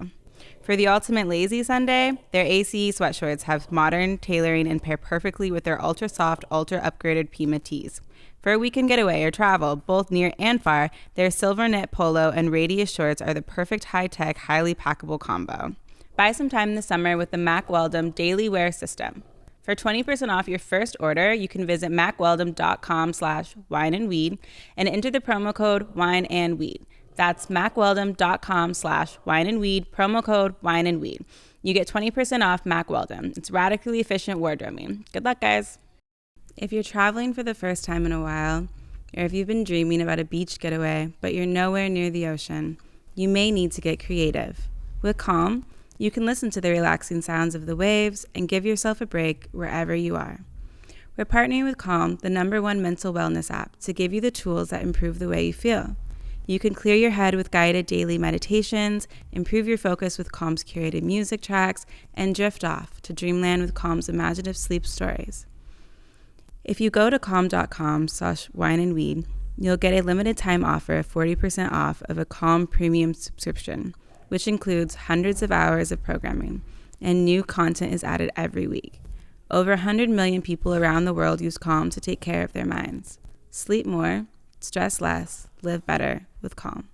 For the ultimate lazy Sunday, their ACE sweatshirts have modern tailoring and pair perfectly with their ultra soft, ultra upgraded Pima tees. For a weekend getaway or travel, both near and far, their silver knit polo and radius shorts are the perfect high-tech, highly packable combo. Buy some time this summer with the Mack Weldon Daily Wear System. For 20% off your first order, you can visit mackweldon.com/wineandweed and enter the promo code wineandweed. That's mackweldon.com/wineandweed, promo code wineandweed. You get 20% off Mack Weldon. It's radically efficient wardrobing. Good luck, guys. If you're traveling for the first time in a while, or if you've been dreaming about a beach getaway, but you're nowhere near the ocean, you may need to get creative. With Calm, you can listen to the relaxing sounds of the waves and give yourself a break wherever you are. We're partnering with Calm, the #1 mental wellness app, to give you the tools that improve the way you feel. You can clear your head with guided daily meditations, improve your focus with Calm's curated music tracks, and drift off to dreamland with Calm's imaginative sleep stories. If you go to calm.com/wineandweed, you'll get a limited time offer of 40% off of a Calm premium subscription, which includes hundreds of hours of programming, and new content is added every week. Over 100 million people around the world use Calm to take care of their minds. Sleep more, stress less, live better with Calm.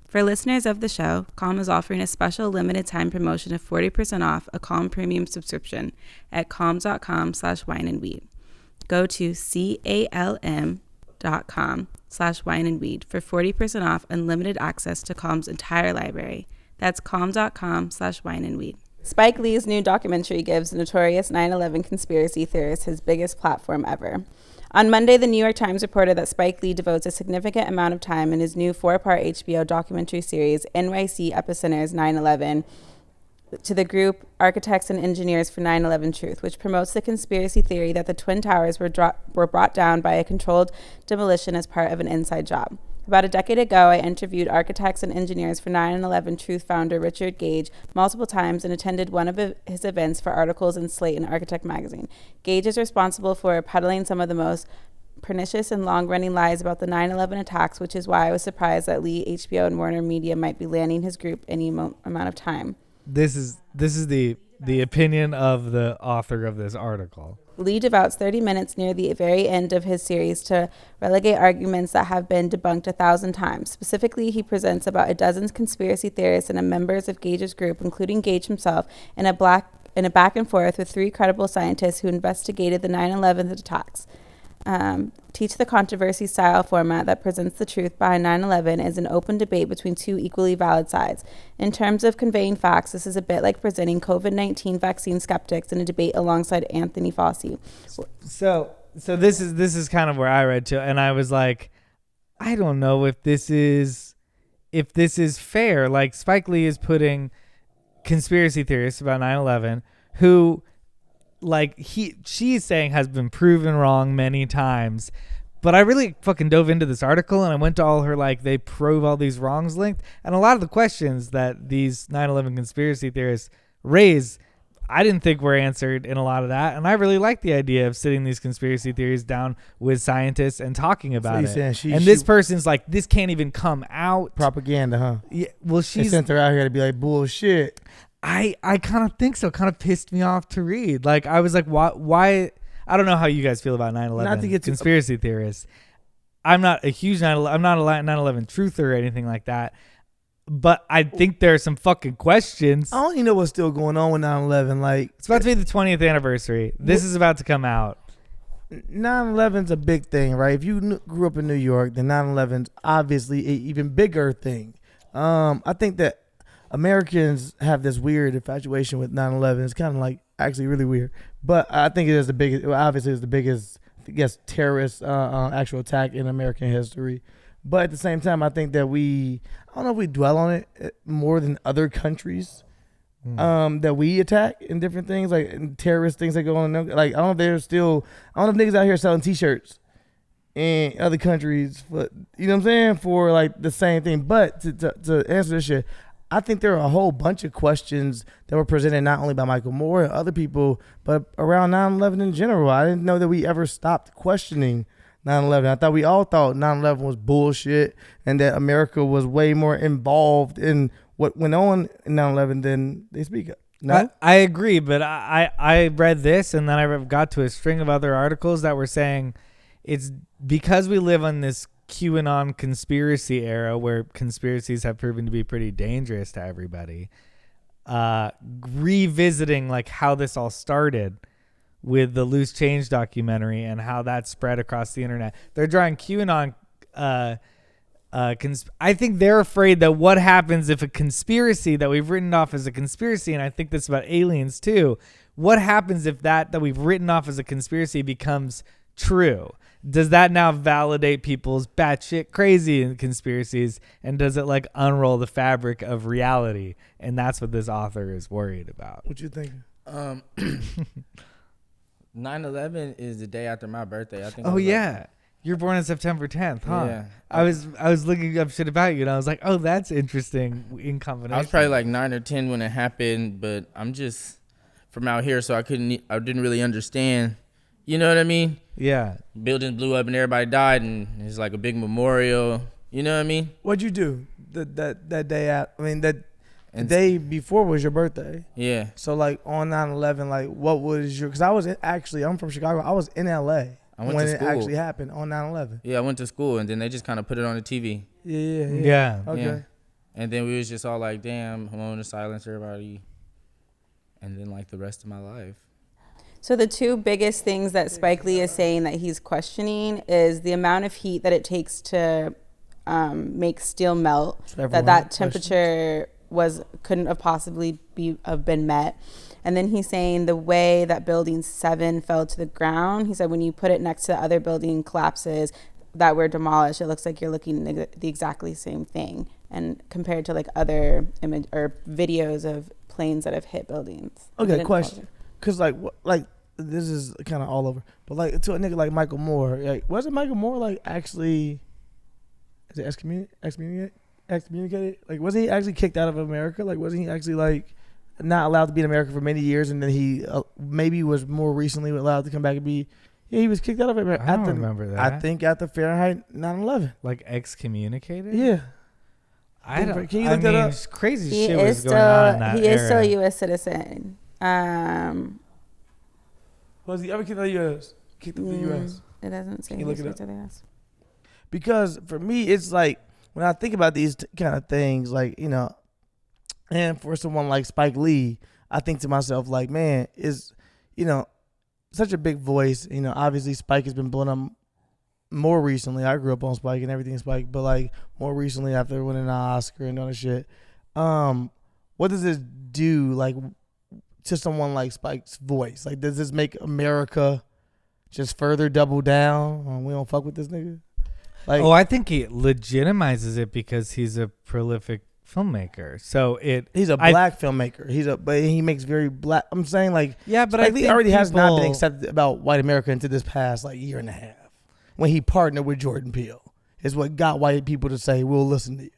For listeners of the show, Calm is offering a special limited time promotion of 40% off a Calm premium subscription at calm.com/wineandweed. Go to calm.com/wineandweed for 40% off unlimited access to Calm's entire library. That's calm.com/wineandweed. Spike Lee's new documentary gives the notorious 9/11 conspiracy theorist his biggest platform ever. On Monday, the New York Times reported that Spike Lee devotes a significant amount of time in his new 4-part HBO documentary series, NYC Epicenter's 9/11, to the group Architects and Engineers for 9/11 Truth, which promotes the conspiracy theory that the Twin Towers were brought down by a controlled demolition as part of an inside job. About a decade ago, I interviewed Architects and Engineers for 9/11 Truth founder Richard Gage multiple times and attended one of his events for articles in Slate and Architect magazine. Gage is responsible for peddling some of the most pernicious and long-running lies about the 9/11 attacks, which is why I was surprised that Lee, HBO, and Warner Media might be landing his group any amount of time. This is the opinion of the author of this article. Lee devotes 30 minutes near the very end of his series to relegate arguments that have been debunked 1,000 times. Specifically, he presents about a dozen conspiracy theorists and members of Gage's group, including Gage himself, in a back and forth with 3 credible scientists who investigated the 9/11 attacks. Teach the Controversy style format that presents the truth behind 9/11 is an open debate between 2 equally valid sides. In terms of conveying facts, this is a bit like presenting COVID-19 vaccine skeptics in a debate alongside Anthony Fauci. So this is kind of where I read to, and I was like, I don't know if this is fair. Like, Spike Lee is putting conspiracy theorists about 9/11 who, like, she's saying has been proven wrong many times. But I really fucking dove into this article and I went to all her, like, they prove all these wrongs linked. And a lot of the questions that these 9/11 conspiracy theorists raise, I didn't think were answered in a lot of that. And I really like the idea of sitting these conspiracy theories down with scientists and talking about it. And this person's like, this can't even come out. Propaganda, huh? Yeah. Well, they sent her out here to be like, bullshit. I kind of think so. Kind of pissed me off to read. Like, I was like, why? I don't know how you guys feel about 9/11 conspiracy theorists. I'm not a huge 9/11. I'm not a 9/11 truther or anything like that. But I think there are some fucking questions. I don't even know what's still going on with 9/11. Like, it's about to be the 20th anniversary. This is about to come out. 9/11's a big thing, right? If you grew up in New York, then 9/11's obviously an even bigger thing. I think that Americans have this weird infatuation with 9/11. It's kind of like actually really weird. But I think it is the biggest, obviously it's the biggest, I guess, terrorist actual attack in American history. But at the same time, I think that I don't know if we dwell on it more than other countries that we attack in different things, like terrorist things that go on. Like, I don't know if niggas out here selling T-shirts in other countries, but you know what I'm saying, for like the same thing. But to answer this shit, I think there are a whole bunch of questions that were presented not only by Michael Moore and other people, but around 9/11 in general. I didn't know that we ever stopped questioning 9/11. I thought we all thought 9/11 was bullshit and that America was way more involved in what went on in 9/11, then they speak up. No, I agree, but I read this and then I got to a string of other articles that were saying it's because we live on this QAnon conspiracy era where conspiracies have proven to be pretty dangerous to everybody. Revisiting like how this all started with the Loose Change documentary and how that spread across the internet. They're drawing QAnon. I think they're afraid that what happens if a conspiracy that we've written off as a conspiracy, and I think this about aliens too, what happens if that we've written off as a conspiracy becomes true? Does that now validate people's batshit crazy conspiracies, and does it like unroll the fabric of reality? And that's what this author is worried about. What you think? 9/11 is the day after my birthday. I think. Oh yeah. You're born on September 10th, huh? Yeah. I was looking up shit about you, and I was like, oh, that's interesting in combination. I was probably like 9 or 10 when it happened, but I'm just from out here, so I didn't really understand. You know what I mean? Yeah. Buildings blew up and everybody died, and it's like a big memorial. You know what I mean? What'd you do that day out? I mean, the day before was your birthday. Yeah. So like on 9/11, like what was your? Because I'm from Chicago. I was in LA. When it actually happened on 9/11. Yeah, I went to school, and then they just kind of put it on the TV. Yeah. Okay. Yeah. And then we was just all like, damn, I'm going to silence everybody. And then like the rest of my life. So the two biggest things that Spike Lee is saying that he's questioning is the amount of heat that it takes to make steel melt, that temperature couldn't have possibly have been met. And then he's saying the way that building 7 fell to the ground, he said when you put it next to the other building collapses that were demolished, it looks like you're looking at the exactly same thing. And compared to like other image or videos of planes that have hit buildings. Okay, question. Because like this is kind of all over. But like to a nigga like Michael Moore, like wasn't Michael Moore like actually is it excommunicated? Like wasn't he actually kicked out of America? Like wasn't he actually like not allowed to be in America for many years, and then he maybe was more recently allowed to come back and be. Yeah, he was kicked out of America. I don't remember that. I think at the Fahrenheit 9/11. Like excommunicated? Yeah. I don't. Can you look that up? Crazy shit was going on in that He is still a era. U.S. citizen. Was he ever kicked out of the U.S.? Kicked out of the U.S. It doesn't say. Can you look it up? To the U.S. Because for me, it's like when I think about these kind of things, like and for someone like Spike Lee, I think to myself, like, man, is, such a big voice. Obviously Spike has been blown up more recently. I grew up on Spike and everything Spike, but like more recently after winning an Oscar and all that shit. What does this do, like, to someone like Spike's voice? Like, does this make America just further double down? We don't fuck with this nigga? Like, I think he legitimizes it because he's a prolific filmmaker. So he's a black filmmaker. But he makes very black. I'm saying like, yeah, but Spike I Lee think already has not been accepted about white America into this past like year and a half when he partnered with Jordan Peele. Is what got white people to say we'll listen to you.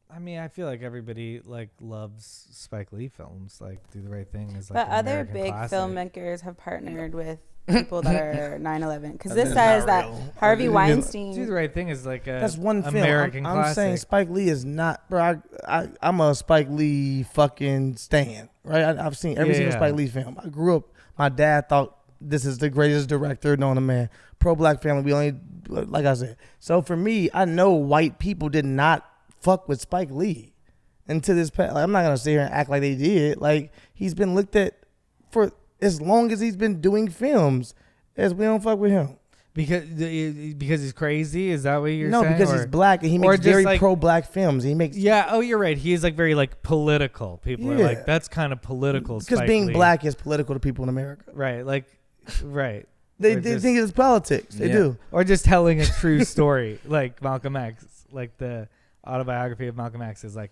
I mean, I feel like everybody like loves Spike Lee films. Like Do the Right Thing is like. But an other American big classic. filmmakers have partnered with people that are 9/11 because this says that Harvey Weinstein. Do the Right Thing is like a That's one film. American I'm classic. saying Spike Lee is not, bro. I'm a Spike Lee fucking stan, right? I've seen every single Spike Lee film. I grew up. My dad thought this is the greatest director known to man. Pro-black family. We only, like I said. So for me, I know white people did not fuck with Spike Lee, and to this past, like, I'm not gonna sit here and act like they did. Like he's been looked at for as long as he's been doing films, as we don't fuck with him. Because he's crazy? Is that what you're saying? No, because he's black and he makes very like, pro-black films. He makes you're right. He's like very like political. People are like, that's kind of political. Because being black is political to people in America. Right, like, right. They think it's politics. They do. Or just telling a true story, like Malcolm X. Like the autobiography of Malcolm X is like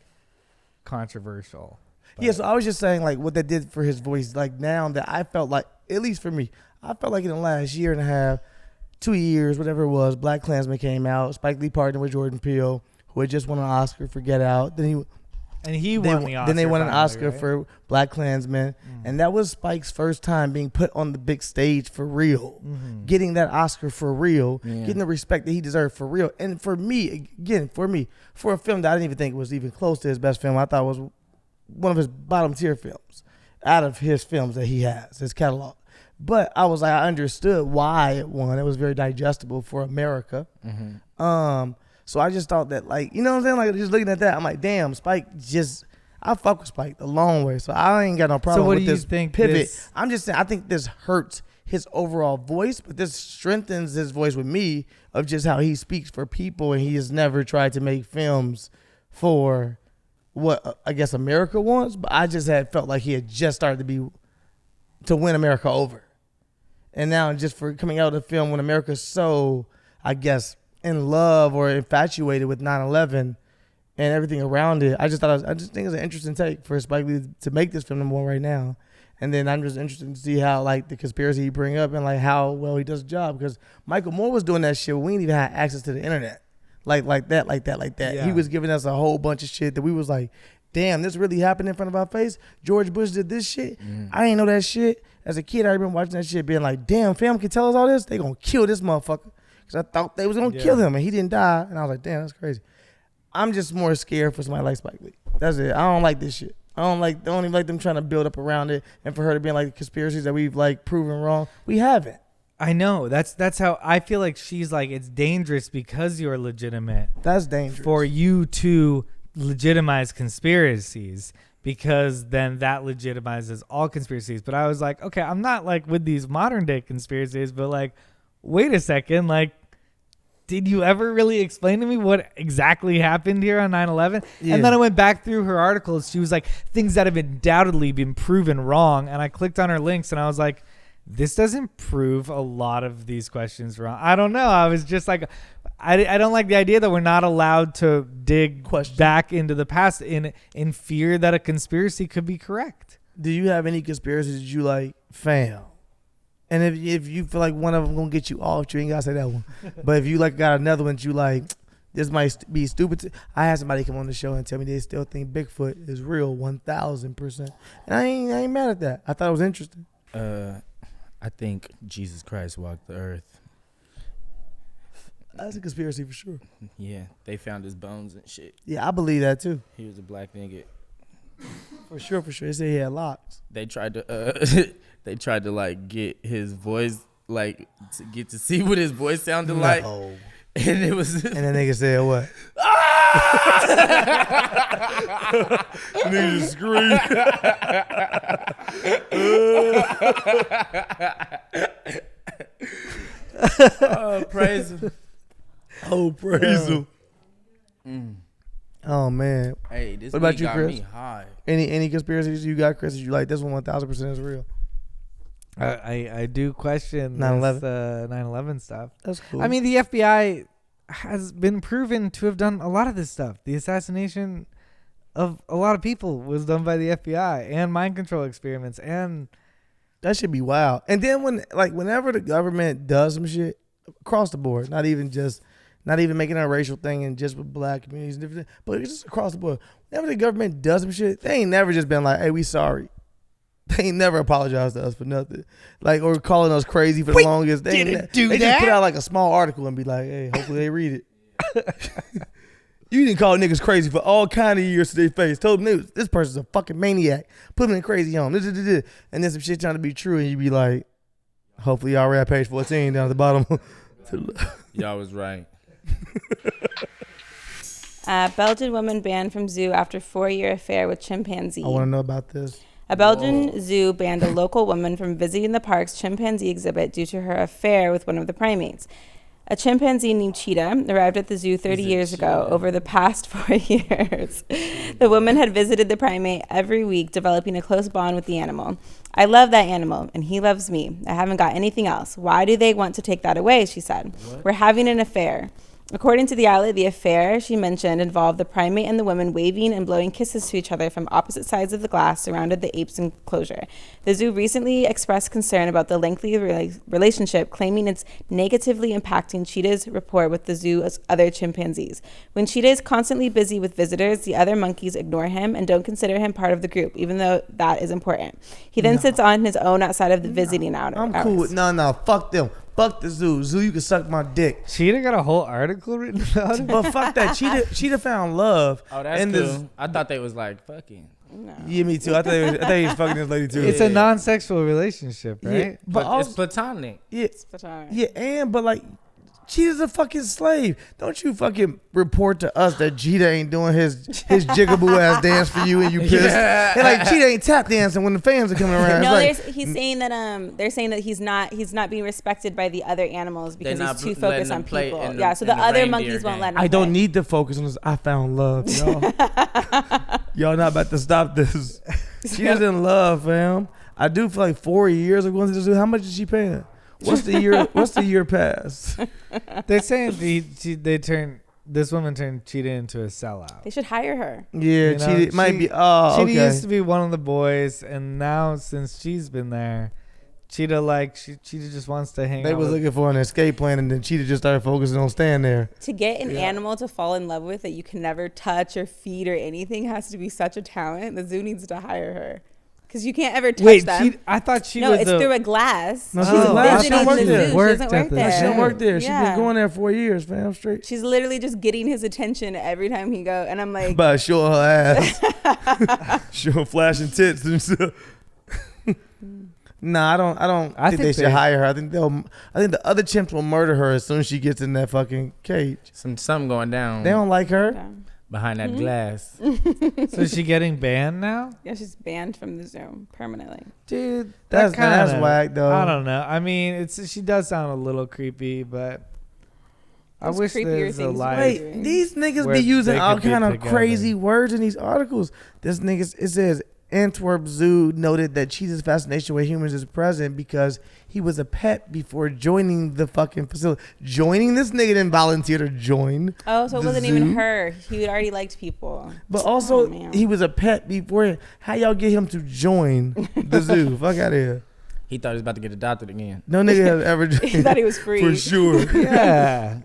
controversial. But. Yeah, so I was just saying like what that did for his voice. Like now that I felt like, at least for me, I felt like in the last year and a half, 2 years, whatever it was, BlacKkKlansman came out. Spike Lee partnered with Jordan Peele, who had just won an Oscar for Get Out. Then And he won the Oscar. Then they won an Oscar right? for Black Klansman. And that was Spike's first time being put on the big stage for real. Getting that Oscar for real. Getting the respect that he deserved for real. And for me, for a film that I didn't even think was even close to his best film, I thought was one of his bottom tier films out of his films that he has, his catalog. But I was like, I understood why it won. It was very digestible for America. So I just thought that, like, you know what I'm saying? Like, just looking at that, I'm like, damn, Spike I fuck with Spike the long way. So I ain't got no problem with this pivot. I'm just saying, I think this hurts his overall voice, but this strengthens his voice with me of just how he speaks for people, and he has never tried to make films for what I guess America wants. But I just had felt like he had just started to win America over. And now just for coming out of the film when America's so, I guess, in love or infatuated with 9/11 and everything around it, I just think it's an interesting take for Spike Lee to make this film number one right now. And then I'm just interested to see how, like, the conspiracy he bring up and, like, how well he does the job. Because Michael Moore was doing that shit when we didn't even have access to the internet. Like that. Yeah. He was giving us a whole bunch of shit that we was like, damn, this really happened in front of our face. George Bush did this shit. I ain't know that shit. As a kid, I remember watching that shit being like, damn, fam can tell us all this? They gonna kill this motherfucker. Because I thought they was gonna kill him, and he didn't die. And I was like, damn, that's crazy. I'm just more scared for somebody like Spike Lee. That's it. I don't like this shit. I don't even like them trying to build up around it, and for her to be like conspiracies that we've like proven wrong. We haven't. I know. That's how I feel like she's like, it's dangerous because you're legitimate. That's dangerous. For you to legitimize conspiracies, because then that legitimizes all conspiracies. But I was like, okay, I'm not like with these modern day conspiracies, but like, wait a second, like, did you ever really explain to me what exactly happened here on 9/11? Yeah. And then I went back through her articles. She was like, things that have undoubtedly been proven wrong. And I clicked on her links and I was like, this doesn't prove a lot of these questions wrong. I don't know. I was just like, I don't like the idea that we're not allowed to dig back into the past in fear that a conspiracy could be correct. Do you have any conspiracies that you like, fam? And if you feel like one of them gonna get you off, you ain't gotta say that one. But if you like got another one that you like, this might be stupid. I had somebody come on the show and tell me they still think Bigfoot is real 1,000%. And I ain't mad at that. I thought it was interesting. I think Jesus Christ walked the earth. That's a conspiracy for sure. Yeah, they found his bones and shit. Yeah, I believe that too. He was a black nigga. For sure. They say he had locks. They tried to like get his voice, like to get to see what his voice sounded like. And it was. And the nigga said what? Nigga just screamed. Oh, praise him. Oh, praise him. Oh man. Hey, this what about you, got Chris? Me high. Any conspiracies you got, Chris? That you like this one 1,000% is real? I do question 9/11 9/11 stuff. That's cool. I mean, the FBI has been proven to have done a lot of this stuff. The assassination of a lot of people was done by the FBI, and mind control experiments, and that should be wild. And then whenever the government does some shit across the board, not even making it a racial thing and just with black communities and different, but it's just across the board. Whenever the government does some shit, they ain't never just been like, "Hey, we sorry." They ain't never apologized to us for nothing, like, or calling us crazy for the longest. They just put out like a small article and be like, "Hey, hopefully they read it." You didn't call niggas crazy for all kind of years to their face. Told them this person's a fucking maniac. Put them in crazy home. And then some shit trying to be true, and you be like, "Hopefully y'all read page 14 down at the bottom." Y'all was right. Belgian woman banned from zoo after 4-year affair with chimpanzee. I want to know about this. A Belgian zoo banned a local woman from visiting the park's chimpanzee exhibit due to her affair with one of the primates. A chimpanzee named Cheetah arrived at the zoo 30 years ago. Over the past 4 years, the woman had visited the primate every week, developing a close bond with the animal. "I love that animal, and he loves me. I haven't got anything else. Why do they want to take that away?" she said. "We're having an affair. According to the outlet, the affair she mentioned involved the primate and the woman waving and blowing kisses to each other from opposite sides of the glass surrounded the ape's enclosure. The zoo recently expressed concern about the lengthy relationship, claiming it's negatively impacting Cheetah's rapport with the zoo's other chimpanzees. When Cheetah is constantly busy with visitors, the other monkeys ignore him and don't consider him part of the group, even though that is important. He then sits on his own outside of the visiting hours. I'm cool with no, fuck them. Fuck the zoo. Zoo, you can suck my dick. Cheetah got a whole article written about it. But fuck that. Cheetah found love. Oh, that's cool. I thought they was like fucking. No. Yeah, me too. I thought he was fucking this lady too. It's a non-sexual relationship, right? Yeah, but also, it's platonic. Yeah, It's platonic. yeah, but like, Cheetah's a fucking slave. Don't you fucking report to us that Cheetah ain't doing his jigaboo ass dance for you and you pissed. Yeah. And like Cheetah ain't tap dancing when the fans are coming around. No, It's like, he's saying that they're saying that he's not being respected by the other animals because They're he's not too focused letting on him play people. in the- Yeah, so in the the other reindeer monkeys won't game. let him. I don't play. need to focus on this. I found love, y'all. Y'all not about to stop this. Cheetah's in love, fam. I do feel like 4 years of going to the zoo. How much is she paying? What's the year? What's the year pass? They're saying this woman turned Cheetah into a sellout. They should hire her. Yeah, You know, Cheetah might be. Oh, Cheetah okay. used to be one of the boys, and now since she's been there, Cheetah just wants to hang They out. was looking for an escape plan, and then Cheetah just started focusing on staying there. To get an animal to fall in love with that you can never touch or feed or anything has to be such a talent. The zoo needs to hire her because you can't ever touch them. I thought she No, was it's through a glass. No, She's she's a glass. visiting She the don't work zoo. there. She Worked doesn't at work the there. She don't work there. She's Yeah. been going there 4 years, fam, straight. She's literally just getting his attention every time he go, and I'm like, By showing her ass, showing flashing tits and stuff. Nah, I don't think they should hire her. I think the other chimps will murder her as soon as she gets in that fucking cage. Something going down. They don't like her. yeah. behind that glass. So is she getting banned now? Yeah, she's banned from the zoo permanently. Dude, That's whack though. I don't know. I mean, she does sound a little creepy, but I There's wish creepier there's a things life. Wait, these niggas where be using they all could be kind of together. crazy words in these articles. This niggas, it says Antwerp Zoo noted that Cheetah's fascination with humans is present because he was a pet before joining the fucking facility. Joining this nigga didn't volunteer to join. Oh, so it the wasn't zoo. even her. He had already liked people. But also, Oh, man. he was a pet before. How y'all get him to join the zoo? Fuck out of here. He thought he was about to get adopted again. No nigga has ever He thought he was free. for sure. Yeah.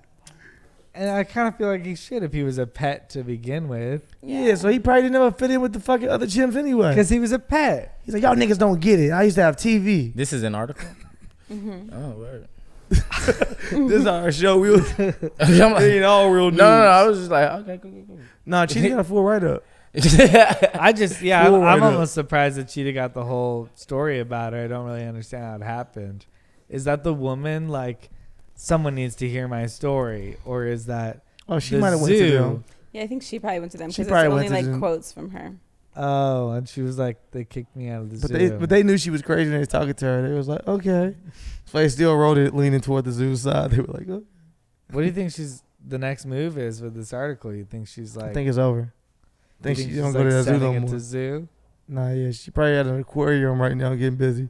And I kind of feel like he should if he was a pet to begin with. Yeah, so he probably never fit in with the fucking other chimps anyway. Because he was a pet. He's like, y'all niggas don't get it. I used to have TV. This is an article. Mm-hmm. Oh, word. This is our show. We was, I'm it like, ain't all real news. no. I was just like, okay, cool. Nah, Cheetah got a full write up. I just, Full I'm write-up. almost surprised that Cheetah got the whole story about her. I don't really understand how it happened. Is that the woman, like, someone needs to hear my story? Or is that Oh, she the might have went to zoo? them. Yeah, I think she probably went to them She because it's probably only went to like them. quotes from her. Oh, and she was like, they kicked me out of the But zoo. they knew she was crazy when they was talking to her. They was like, okay. So they still wrote it leaning toward the zoo side. They were like, oh. What do you think the next move is with this article? You think she's like, I think it's over. I think you she she's, don't go to that zoo sending no it more. to zoo? Nah, yeah, she probably at an aquarium right now getting busy.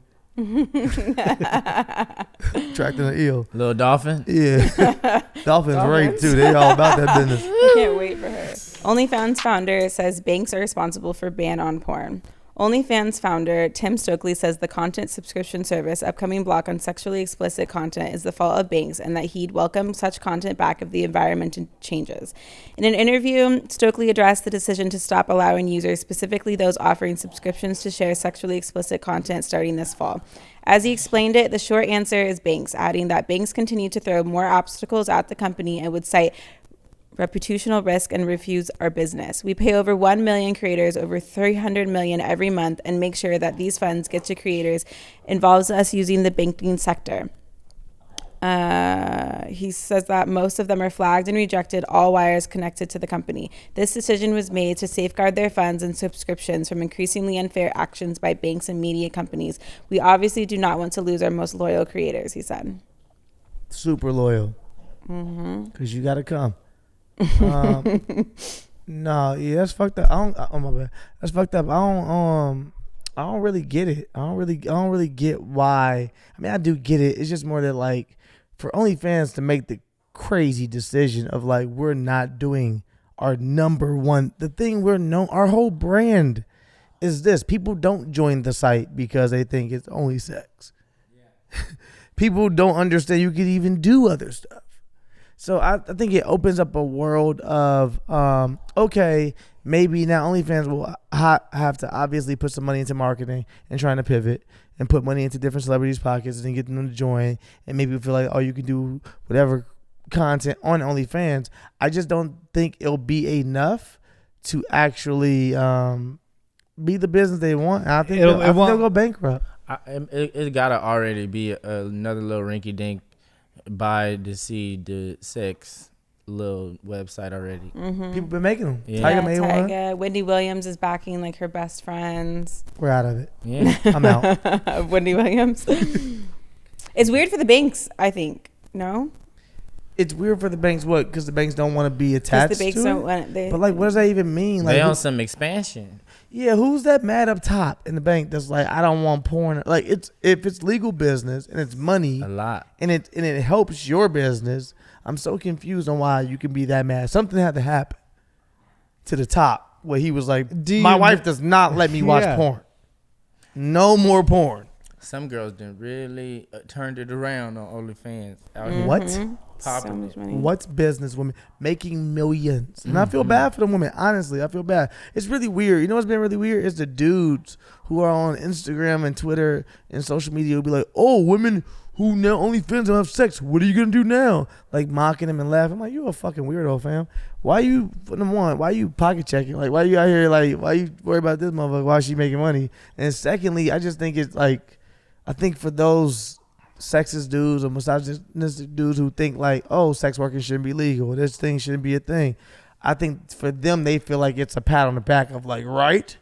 Tracking an eel. Little dolphin. Yeah. Dolphins rape too. They all about that business. I can't wait for her. OnlyFans founder says banks are responsible for ban on porn. OnlyFans founder Tim Stokely says the content subscription service upcoming block on sexually explicit content is the fault of banks and that he'd welcome such content back if the environment changes. In an interview, Stokely addressed the decision to stop allowing users, specifically those offering subscriptions, to share sexually explicit content starting this fall. As he explained it, the short answer is banks, adding that banks continue to throw more obstacles at the company and would cite reputational risk and refuse our business. We pay over 1 million creators over 300 million every month and make sure that these funds get to creators involves us using the banking sector. He says that most of them are flagged and rejected all wires connected to the company. This decision was made to safeguard their funds and subscriptions from increasingly unfair actions by banks and media companies. We obviously do not want to lose our most loyal creators, he said. Super loyal. Because you got to come. No, yeah, that's fucked up. Oh my bad. That's fucked up. I don't really get it. I don't really get why. I mean, I do get it. It's just more that like for OnlyFans to make the crazy decision of like, we're not doing our number one, the thing we're known, our whole brand is this. People don't join the site because they think it's only sex. Yeah. People don't understand you could even do other stuff. So I think it opens up a world of, okay, maybe now OnlyFans will have to obviously put some money into marketing and trying to pivot and put money into different celebrities' pockets and get them to join, and maybe feel like, oh, you can do whatever content on OnlyFans. I just don't think it'll be enough to actually be the business they want. I think they'll go bankrupt. It gotta already be another little rinky dink buy to see the sex little website already. Mm-hmm. People been making them. Yeah. Tiger made one. Tyga. Wendy Williams is backing like her best friends. We're out of it. Yeah. I'm out. Wendy Williams. It's weird for the banks, I think. No? It's weird for the banks. What? Because the banks don't want to be attached The banks to don't it? want it. But like, what does that even mean? Like, They on some expansion. yeah, who's that mad up top in the bank that's like, I don't want porn? Like, it's if it's legal business and it's money A lot. and it helps your business, I'm so confused on why you can be that mad. Something had to happen to the top where he was like, my wife does not let me watch porn. No more porn. Some girls done really turned it around on OnlyFans. Out Mm-hmm. here. What? So much money. What's business women making millions? And I feel bad for them women. Honestly, I feel bad. It's really weird. You know what's been really weird is the dudes who are on Instagram and Twitter and social media will be like, oh, women who now OnlyFans don't have sex. What are you gonna do now? Like mocking them and laughing. I'm like, you a fucking weirdo, fam. Why you number one? Why you pocket checking? Like, why you out here? Like, why you worry about this motherfucker? Why is she making money? And secondly, I just think it's like, I think for those sexist dudes or misogynistic dudes who think like, oh, sex working shouldn't be legal, this thing shouldn't be a thing, I think for them they feel like it's a pat on the back of like, right?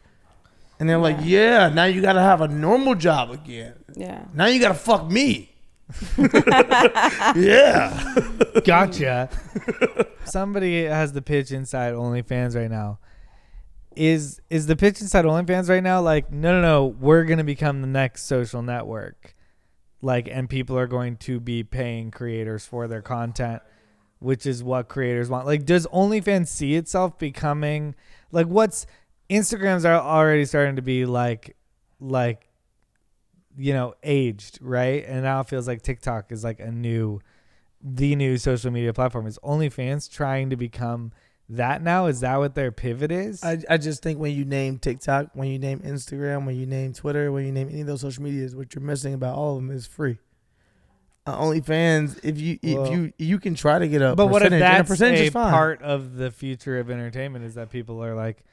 And they're like, yeah, now you gotta have a normal job again. Yeah. Now you gotta fuck me. Yeah. Gotcha. Somebody has the pitch inside OnlyFans right now. Is the pitch inside OnlyFans right now like, no, we're gonna become the next social network, like, and people are going to be paying creators for their content, which is what creators want. Like, does OnlyFans see itself becoming like what's Instagrams are already starting to be like you know, aged, right? And now it feels like TikTok is like the new social media platform. Is OnlyFans trying to become that now? Is that what their pivot is? I just think when you name TikTok, when you name Instagram, when you name Twitter, when you name any of those social medias, what you're missing about all of them is free. OnlyFans, if you can try to get a but what if percentage, that's and a a is fine. part of the future of entertainment? Is that people are like,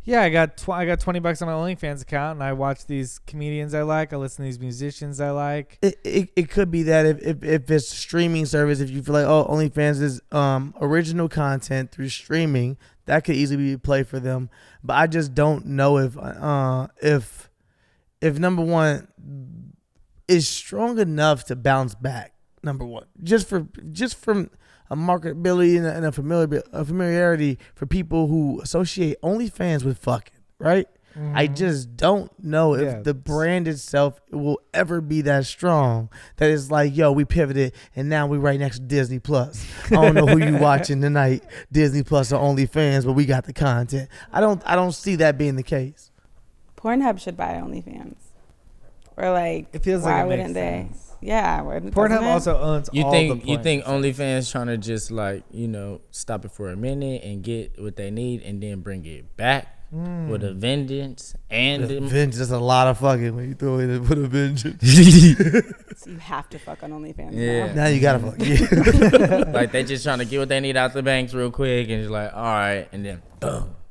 yeah, I got $20 on my OnlyFans account, and I watch these comedians I like. I listen to these musicians I like. It could be that if it's streaming service, if you feel like, oh, OnlyFans is original content through streaming, that could easily be a play for them. But I just don't know if number one is strong enough to bounce back. Number one, just from a marketability and a familiarity for people who associate OnlyFans with fucking, right? Mm-hmm. I just don't know if the brand itself will ever be that strong that it's like, yo, we pivoted and now we right next to Disney Plus. I don't know who you watching tonight, Disney Plus or OnlyFans, but we got the content. I don't see that being the case. Pornhub should buy OnlyFans. Or like, it feels why like it wouldn't they? Sense. Yeah, Pornhub also owns you all think the you think OnlyFans trying to just like, you know, stop it for a minute and get what they need and then bring it back with a vengeance and vengeance. That's a lot of fucking when you throw it in with a vengeance. So you have to fuck on OnlyFans. Yeah. Now you gotta fuck. Yeah. Like they just trying to get what they need out the banks real quick and just like, all right, and then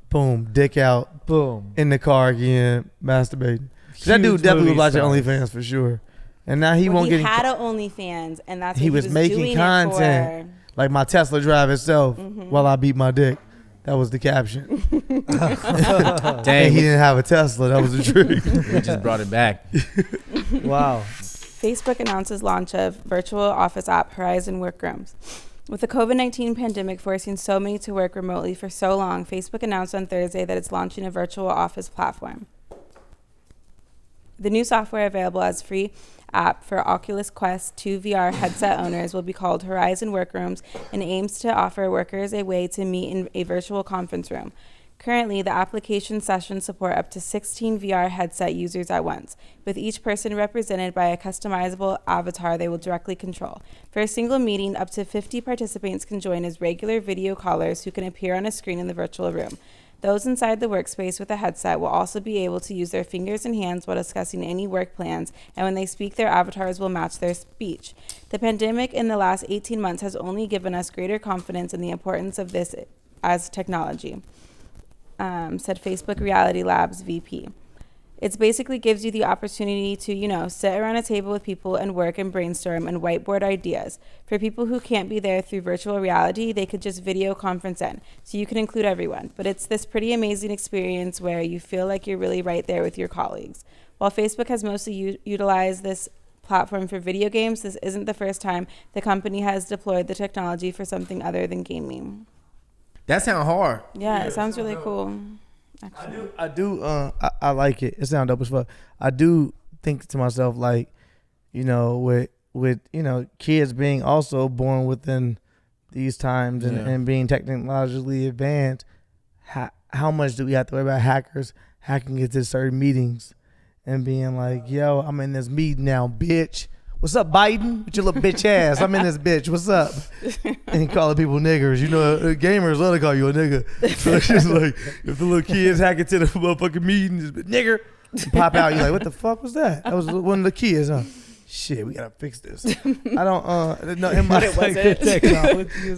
boom, dick out, boom, in the car again, masturbating. That dude definitely was watching OnlyFans for sure. And now he won't get. He had an OnlyFans, and that's what he was making doing content, like my Tesla drive itself while I beat my dick. That was the caption. Dang, he didn't have a Tesla. That was the trick. We just brought it back. Wow. Facebook announces launch of virtual office app Horizon Workrooms. With the COVID-19 pandemic forcing so many to work remotely for so long, Facebook announced on Thursday that it's launching a virtual office platform. The new software, available as free app for Oculus Quest 2 VR headset owners will be called Horizon Workrooms and aims to offer workers a way to meet in a virtual conference room. Currently, the application sessions support up to 16 VR headset users at once, with each person represented by a customizable avatar they will directly control. For a single meeting, up to 50 participants can join as regular video callers who can appear on a screen in the virtual room. Those inside the workspace with a headset will also be able to use their fingers and hands while discussing any work plans, and when they speak, their avatars will match their speech. The pandemic in the last 18 months has only given us greater confidence in the importance of this as technology. Said Facebook Reality Labs VP. It basically gives you the opportunity to, sit around a table with people and work and brainstorm and whiteboard ideas. For people who can't be there through virtual reality, they could just video conference in, so you can include everyone. But it's this pretty amazing experience where you feel like you're really right there with your colleagues. While Facebook has mostly utilized this platform for video games, this isn't the first time the company has deployed the technology for something other than gaming. That sounds hard. Yeah, it sounds really cool. Actually. I like it. It sounds dope as fuck. I do think to myself, like, with kids being also born within these times and being technologically advanced, how much do we have to worry about hackers hacking into certain meetings and being like, yo, I'm in this meeting now, bitch. What's up, Biden? With your little bitch ass. I'm in this bitch. What's up? And calling people niggers. Gamers love to call you a nigga. So it's just like, if the little kids hack into the motherfucking meeting, just nigger, pop out. You're like, what the fuck was that? That was one of the kids, huh? Shit, we gotta fix this. I don't, no, in my,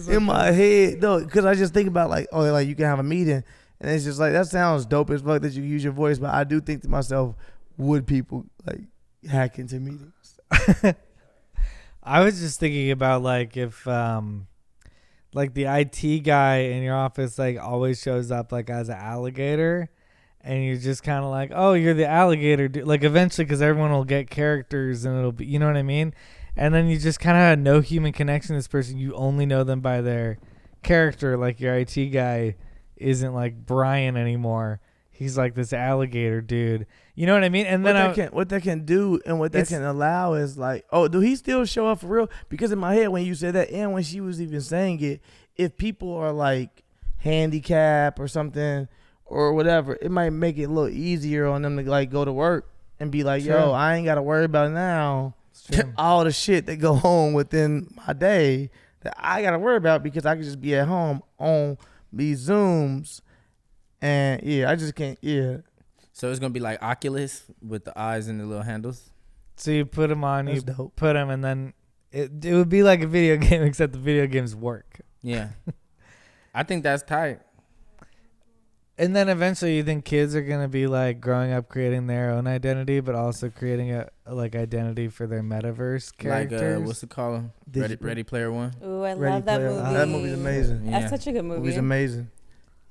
in my head, no, because I just think about like you can have a meeting, and it's just like, that sounds dope as fuck that you use your voice, but I do think to myself, would people like hack into meetings? I was just thinking about like if like the IT guy in your office like always shows up like as an alligator, and you're just kind of like, oh, you're the alligator dude. Like eventually, because everyone will get characters and it'll be, you know what I mean? And then you just kind of have no human connection to this person. You only know them by their character. Like your IT guy isn't like Brian anymore. He's like this alligator dude. You know what I mean? And then what that can do and what that can allow is like, oh, do he still show up for real? Because in my head, when you said that and when she was even saying it, if people are like handicapped or something or whatever, it might make it a little easier on them to like go to work and be like, yo, I ain't got to worry about now all the shit that go on within my day that I got to worry about because I can just be at home on these Zooms. And yeah, I just can't. Yeah. So it's gonna be like Oculus with the eyes and the little handles. So you put them on, That's you dope. put them, and then it would be like a video game, except the video games work. Yeah. I think that's tight. And then eventually, you think kids are gonna be like growing up, creating their own identity, but also creating a like identity for their metaverse characters. Like what's it called? Ready Player One. Ooh, I love that movie. That movie's amazing. That's such a good movie. Movie's amazing.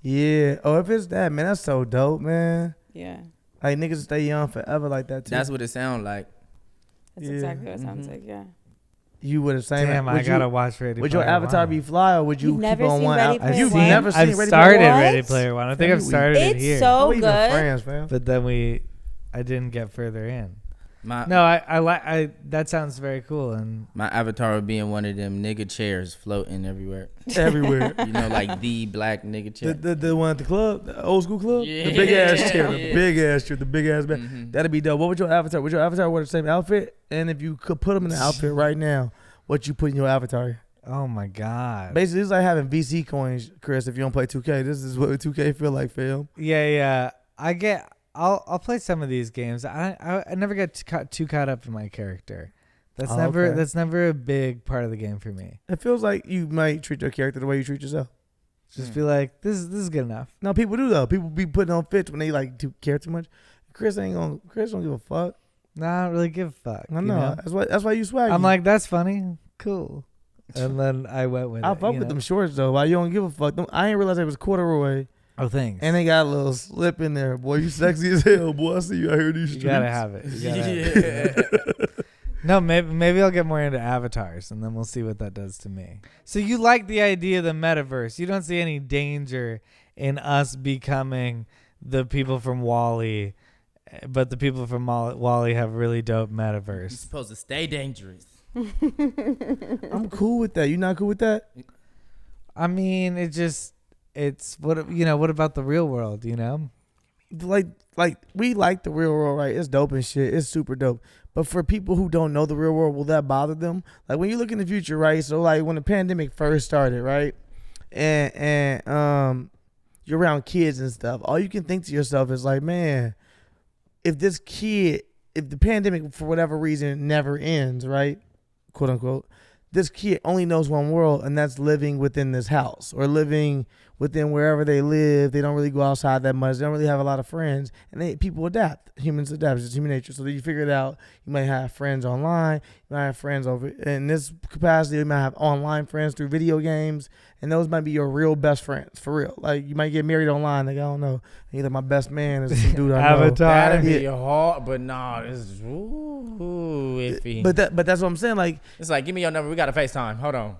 Yeah. Oh, if it's that, man, that's so dope, man. Yeah. Like niggas stay young forever like that too. That's what it sounds like. That's exactly what it sounds like. Yeah. You would have same. Damn, I gotta watch Ready Player One. Would your avatar be fly or would you You've keep never on seen one? Ready Player You've One? never seen I've Ready Player started One? Ready Player One. I think I've started it here. It's so We even good. friends, fam. But then I didn't get further in. My That sounds very cool. And avatar would be in one of them nigga chairs floating everywhere. Everywhere. Like the black nigga chair. The one at the club, the old school club, Yeah. the big ass chair, the big ass chair, the big ass bed. Mm-hmm. That'd be dope. What would your avatar? Would your avatar wear the same outfit? And if you could put them in the outfit right now, what you put in your avatar? oh my god. Basically, it's like having VC coins, Chris. If you don't play 2K, this is what 2K feel like, fam. Yeah. I'll play some of these games. I never get too caught up in my character. That's never a big part of the game for me. It feels like you might treat your character the way you treat yourself. Just feel like this is good enough. No, people do though. People be putting on fits when they like care too much. Chris don't give a fuck. Nah, I don't really give a fuck. I know. That's why you swag. I'm like, that's funny, cool, and then I went with it. I fuck with them shorts though. Why you don't give a fuck? I ain't realize it was corduroy. Oh, thanks. And they got a little slip in there. Boy, you sexy as hell, boy. I see you out here in these streets. You gotta have it. Yeah. No, maybe I'll get more into avatars, and then we'll see what that does to me. So you like the idea of the metaverse? You don't see any danger in us becoming the people from WALL-E but the people from Wally have really dope You're metaverse. supposed to stay dangerous. I'm cool with that. You not cool with that? I mean, it's what what about the real world? Like we like the real world, right? It's dope and shit. It's super dope. But for people who don't know the real world, will that bother them? Like when you look in the future, right? So like when the pandemic first started, right? And you're around kids and stuff. All you can think to yourself is like, man, if the pandemic for whatever reason never ends, right? Quote unquote, this kid only knows one world, and that's living within this house or living within wherever they live. They don't really go outside that much. They don't really have a lot of friends, and people adapt. Humans adapt. It's human nature. So that you figure it out. You might have friends online. You might have friends over in this capacity. You might have online friends through video games, and those might be your real best friends for real. Like you might get married online. Like I don't know. Either my best man is some dude I know. Avatar. That'd be hard, but no, this is iffy. But that's what I'm saying. Like It's like, give me your number. We got to FaceTime. Hold on.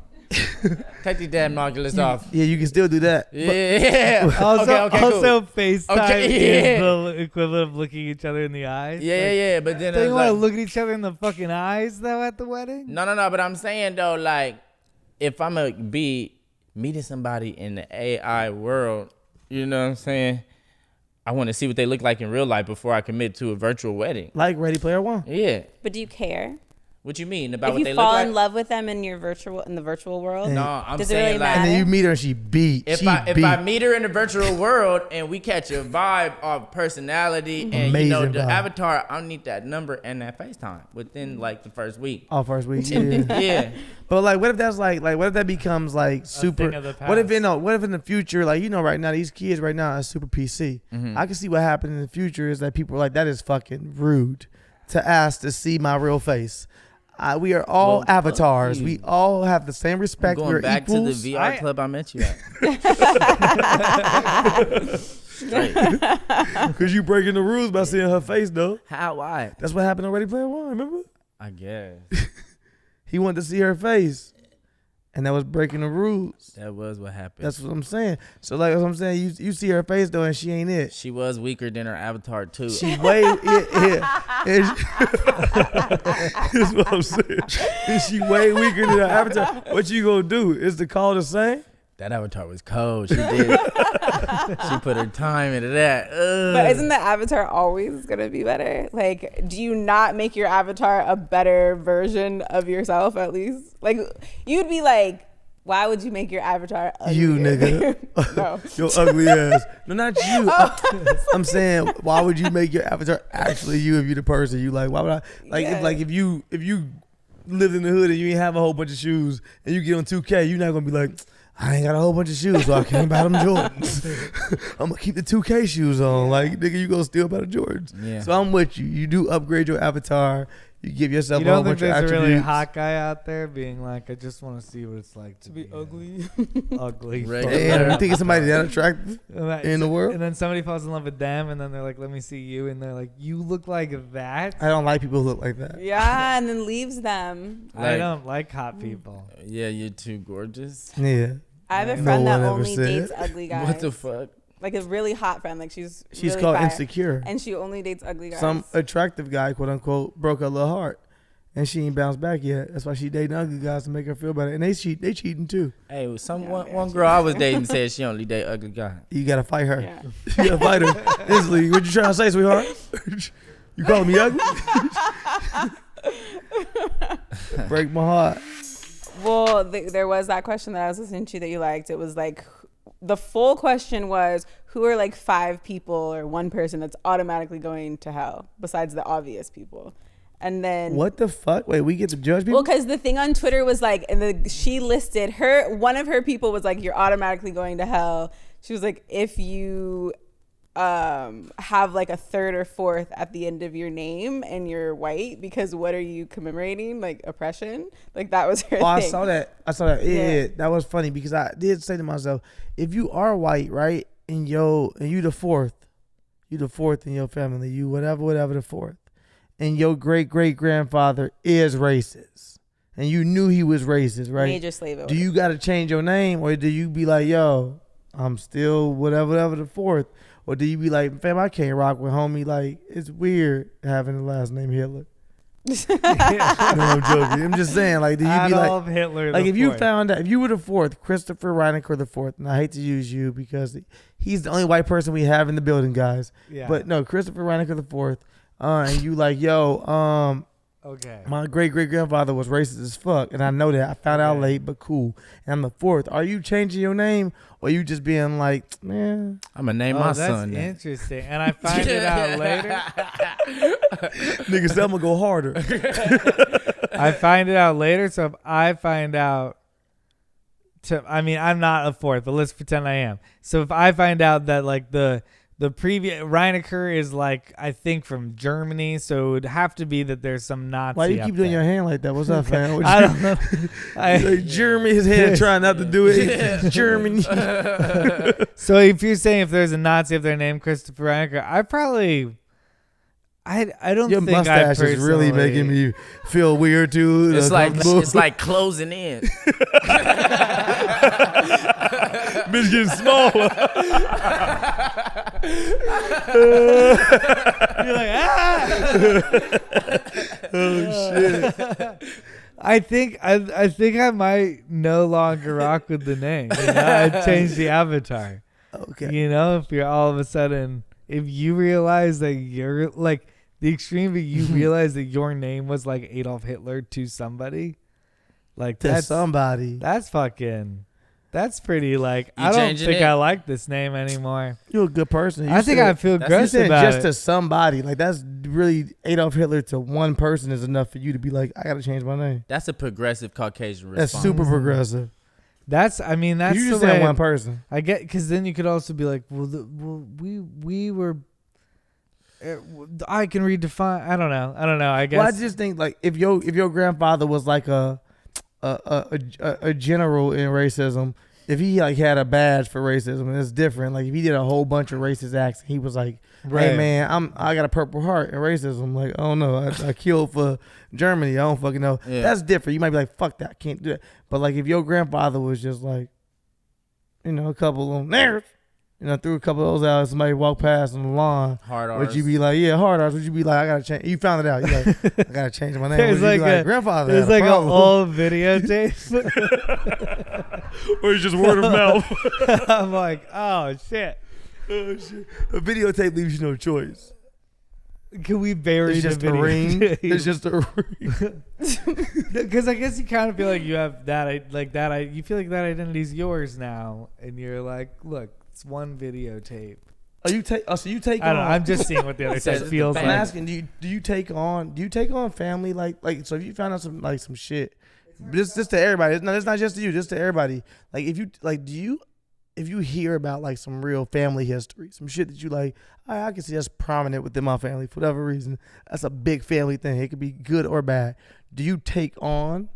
Take these damn Oculus off. yeah, you can still do that. Yeah. Also, okay, cool. FaceTime Okay, is the equivalent of looking each other in the eyes. Yeah. But then They it's want to like, look at each other in the fucking eyes though at the wedding. no. But I'm saying though, like, if I'm gonna be meeting somebody in the AI world, you know what I'm saying? I want to see what they look like in real life before I commit to a virtual wedding. Like Ready Player One. Yeah. But do you care? What you mean about If what you they fall look like? in love with them in the virtual world, No, I'm does it saying really like, And then you matter? meet her and she beat. if I meet her in the virtual world and we catch a vibe of personality and Amazing the vibe. avatar, I need that number and that FaceTime within like the first week. All first week, yeah. Yeah. But like, what if that's like what if that becomes like super? thing of the What if past. what if in the future, like right now, these kids right now are super PC. Mm-hmm. I can see what happened in the future is that people are like, that is fucking rude to ask to see my real face. We are all Well, avatars. you. We all have the same I'm respect. going We're back equals. to the VR club I met you at. Because you breaking the rules by seeing her face, though. How? Why? That's what happened on Ready Player One. Remember? I guess. He wanted to see her face, and that was breaking the rules. That was what happened. That's what I'm saying. So like, what I'm saying, you see her face though, and she ain't it. She was weaker than her avatar too. She way That's what I'm saying. Is she way weaker than her avatar? What you gonna do? Is the call the same? That avatar was cold. She did. She put her time into that. Ugh. But isn't the avatar always gonna be better? Like, do you not make your avatar a better version of yourself at least? Like, you'd be like, why would you make your avatar ugly? You nigga. No. Your ugly ass. No, not you. I'm saying, why would you make your avatar actually you if you the person you like? Why would I like Yeah. if you lived in the hood and you ain't have a whole bunch of shoes and you get on 2K, you're not gonna be like, I ain't got a whole bunch of shoes, so I can't buy them Jordans. I'm gonna keep the 2K shoes on. Like, nigga, you gonna steal by the Jordans. Yeah. So I'm with you. You do upgrade your avatar. You give yourself You a whole don't think bunch of there's a attributes. really hot guy out there being like, I just want to see what it's like to be ugly. ugly. Right. Damn, you think it's somebody that attractive in the world? And then somebody falls in love with them, and then they're like, let me see you. And they're like, you look like that? I don't like people who look like that. Yeah, and then leaves them. I Like- don't like hot people. Yeah, you're too gorgeous. Yeah. I have a No friend that one ever only said. dates ugly guys. What the fuck? Like a really hot friend. Like she's really called fire, insecure. and she only dates ugly guys. Some attractive guy, quote unquote, broke her little heart. And she ain't bounced back yet. That's why she dating ugly guys to make her feel better. And they cheating too. Hey, one girl I was dating said she only date ugly guys. You gotta fight her. Yeah. You gotta fight her instantly. What you trying to say, sweetheart? You calling me ugly? Break my heart. Well, there was that question that I was listening to that you liked. It was like, the full question was, who are like 5 people or one person that's automatically going to hell besides the obvious people? And then What the fuck? Wait, we get to judge people? well, because the thing on Twitter was like, and she listed one of her people was like, you're automatically going to hell. She was like, if you have like a 3rd or 4th at the end of your name and you're white, because what are you commemorating? Like oppression? Like that was her Oh, I thing. saw that. Yeah, that was funny because I did say to myself, if you are white, right, and you the 4th in your family, you whatever the 4th, and your great-great-grandfather is racist, and you knew he was racist, right? Major slave owner. Do you got to change your name, or do you be like, yo, I'm still whatever the 4th? Or do you be like, fam, I can't rock with homie. Like, it's weird having the last name Hitler. No, I'm joking. I'm just saying, like, do you Adolf be like, Hitler like the if you fourth. found out, if you were the fourth, Christopher Reinecker the fourth, and I hate to use you because he's the only white person we have in the building, guys. Yeah. But no, Christopher Reinecker the fourth, and you like, Okay. my great grandfather was racist as fuck, and I know that. I found out Okay. late, but cool. And I'm the fourth. Are you changing your name, or you just being like, man? I'm gonna name Oh, my that's son. that. interesting. And I find it out later. Niggas, I'm gonna go harder. I find it out later. So if I find out, I'm not a fourth, but let's pretend I am. So if I find out that like the previous Reinecker is like I think from Germany, so it would have to be that there's some Nazi. Why you up keep doing there. your hand like that? What's up, fam? What I you- don't know. Like Germany, his head trying not to do it. Germany. So if you're saying if there's a Nazi up there named Christopher Reinecker, I don't Your think mustache is really personally- making me feel weird too. It's like closing in. Bitch getting smaller. You're like, Oh shit. I think I might no longer rock with the name. You know? I'd change the avatar. Okay. You know, if you're all of a sudden, if you realize that you're like the extreme, that you realize that your name was like Adolf Hitler to somebody, like To somebody. that's pretty. Like You I don't changing think it? I like this name anymore. You're a good person. I think I feel that's- You gross said about just it. to somebody. Like that's really Adolf Hitler to one person is enough for you to be like, I gotta change my name. That's a progressive Caucasian response. That's super progressive. That's You the just way said one person. I get, because then you could also be like, we were. I can redefine. I don't know. I guess. Well, I just think like if your grandfather was like a general in racism, if he like had a badge for racism, it's different. Like if he did a whole bunch of racist acts, and he was like, "Hey man, I got a Purple Heart in racism." Like, oh no, I killed for Germany. I don't fucking know. Yeah. That's different. You might be like, "Fuck that, I can't do that." But like if your grandfather was just like, a couple of them there. Threw a couple of those out. Somebody walked past on the lawn. Hard R's. Would you be like, yeah, hard R's? Would you be like, I gotta change? You found it out. You like, I gotta change my name. There's Would you be like grandfather. There's had a like an problem. old videotape. Or it's just word of mouth. I'm like, oh shit. Oh shit! A videotape leaves you no choice. Can we bury It's the just a video? ring. It's just a ring. Because I guess you kind of feel like you have that, you feel like that identity's yours now, and you're like, look, it's one videotape. Oh, you take. Oh, so you take. I don't know. on- I'm just seeing what the other Says side it's feels the I'm like. asking. Do you take on family like so? If you found out some shit, just to everybody. It's not just to you. Just to everybody. Like if you like, if you hear about like some real family history, some shit that you like, I can see that's prominent within my family for whatever reason. That's a big family thing. It could be good or bad. Do you take on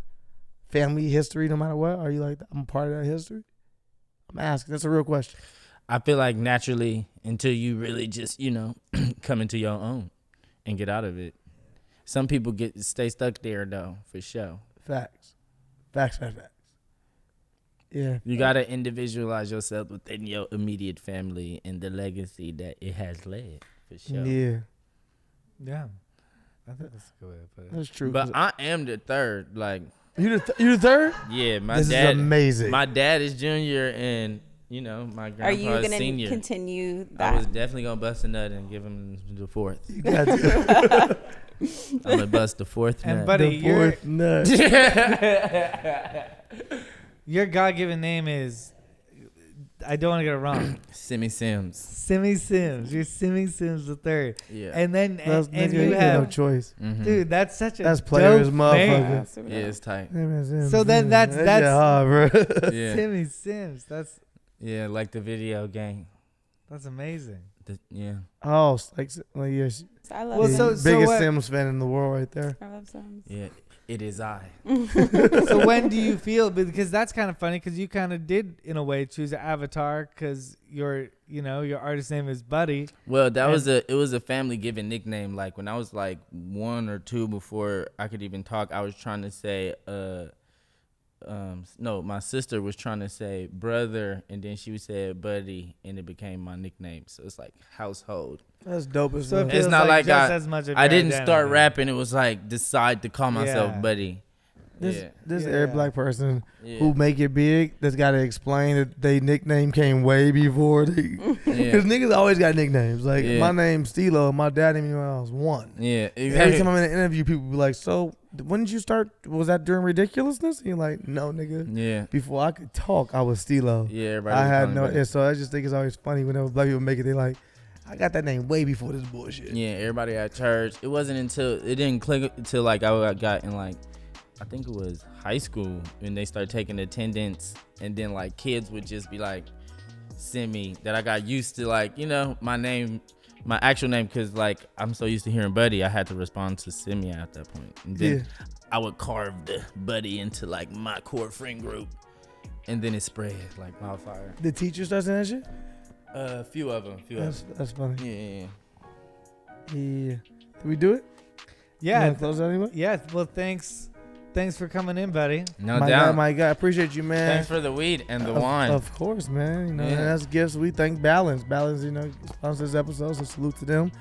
family history no matter what? Are you like, I'm a part of that history? I'm asking. That's a real question. I feel like naturally until you really just, come into your own and get out of it. Some people stay stuck there though, for sure. Facts. Yeah. You gotta individualize yourself within your immediate family and the legacy that it has led, for sure. Yeah. Yeah. I think that's a good way to put it. That's true. But I am the third. Like, you the third? yeah, my This dad. is amazing. My dad is junior, and my Are you grandpa is gonna senior. continue I was that? definitely gonna bust a nut and give him the fourth. You got to. I'm gonna bust the fourth And nut. buddy, The fourth nut. your God-given name is, I don't want to get it wrong, Simi Sims. Simmy Sims. You're Simmy Sims the third. Yeah. And then That's, and nigga, you you got have no choice. Mhm. dude, that's such a That's player as dope motherfucker. name. Yeah, it's tight. So then that's hard, bro. Yeah. Simmy Sims. That's Yeah, like the video game. amazing. Yeah. Oh, like yes. I love Well, Yeah, so Sims. biggest what- Sims fan in the world right there. I love Sims. Yeah. It is I. So when do you feel, because that's kind of funny, because you kind of did in a way choose an avatar because your artist name is Buddy. Well, it was a family given nickname. Like when I was like 1 or 2 before I could even talk, I was trying to say no, my sister was trying to say brother, and then she said buddy, and it became my nickname. So it's like household. That's dope as So well. it It's feels not like just I- as much of I your didn't start identity. rapping. It was like decide to call myself Yeah. buddy. This Yeah. every black person Yeah. who make it big that's got to explain that they nickname came way before they. Because niggas always got nicknames. Like, Yeah. my name's Stilo. My dad named me when I was 1. Yeah, Every exactly. time I'm in an interview, people be like, so when did you start? Was that during ridiculousness? And you're like, no, nigga. Yeah, Before I could talk, I was Stilo. yeah. Everybody I was had calling no. me buddy. And so I just think it's always funny whenever black people make it. They like, I got that name way before this bullshit. Yeah, everybody at church. It wasn't until it didn't click until like I got in like I think it was high school when they started taking attendance, and then like kids would just be like send me that I got used to like my name, my actual name, because like I'm so used to hearing buddy, I had to respond to Simi at that point, and then I would carve the buddy into like my core friend group, and then it spread like wildfire. The teacher starts saying that shit. A few of them. That's funny. Yeah. Yeah. Did we do it? You Yeah. wanna close out anyway? Yeah. Well, thanks for coming in, buddy. No my doubt. God, my God, appreciate you, man. Thanks for the weed and the Of- wine. Of course, man. Yeah. And that's gifts. We thank Balance. Balance, sponsors this episode, so salute to them.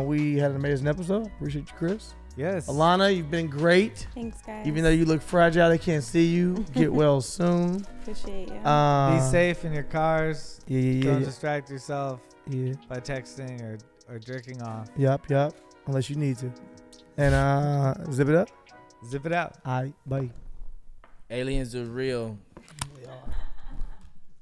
We had an amazing episode. Appreciate you, Chris. Yes. Alana, you've been great. Thanks, guys. Even though you look fragile, they can't see you. Get well soon. Appreciate you. Be safe in your cars. Yeah, Don't yeah, distract yourself yeah. by texting or jerking off. Yup. Unless you need to. And zip it up. Zip it out. All right, bye. Aliens are real.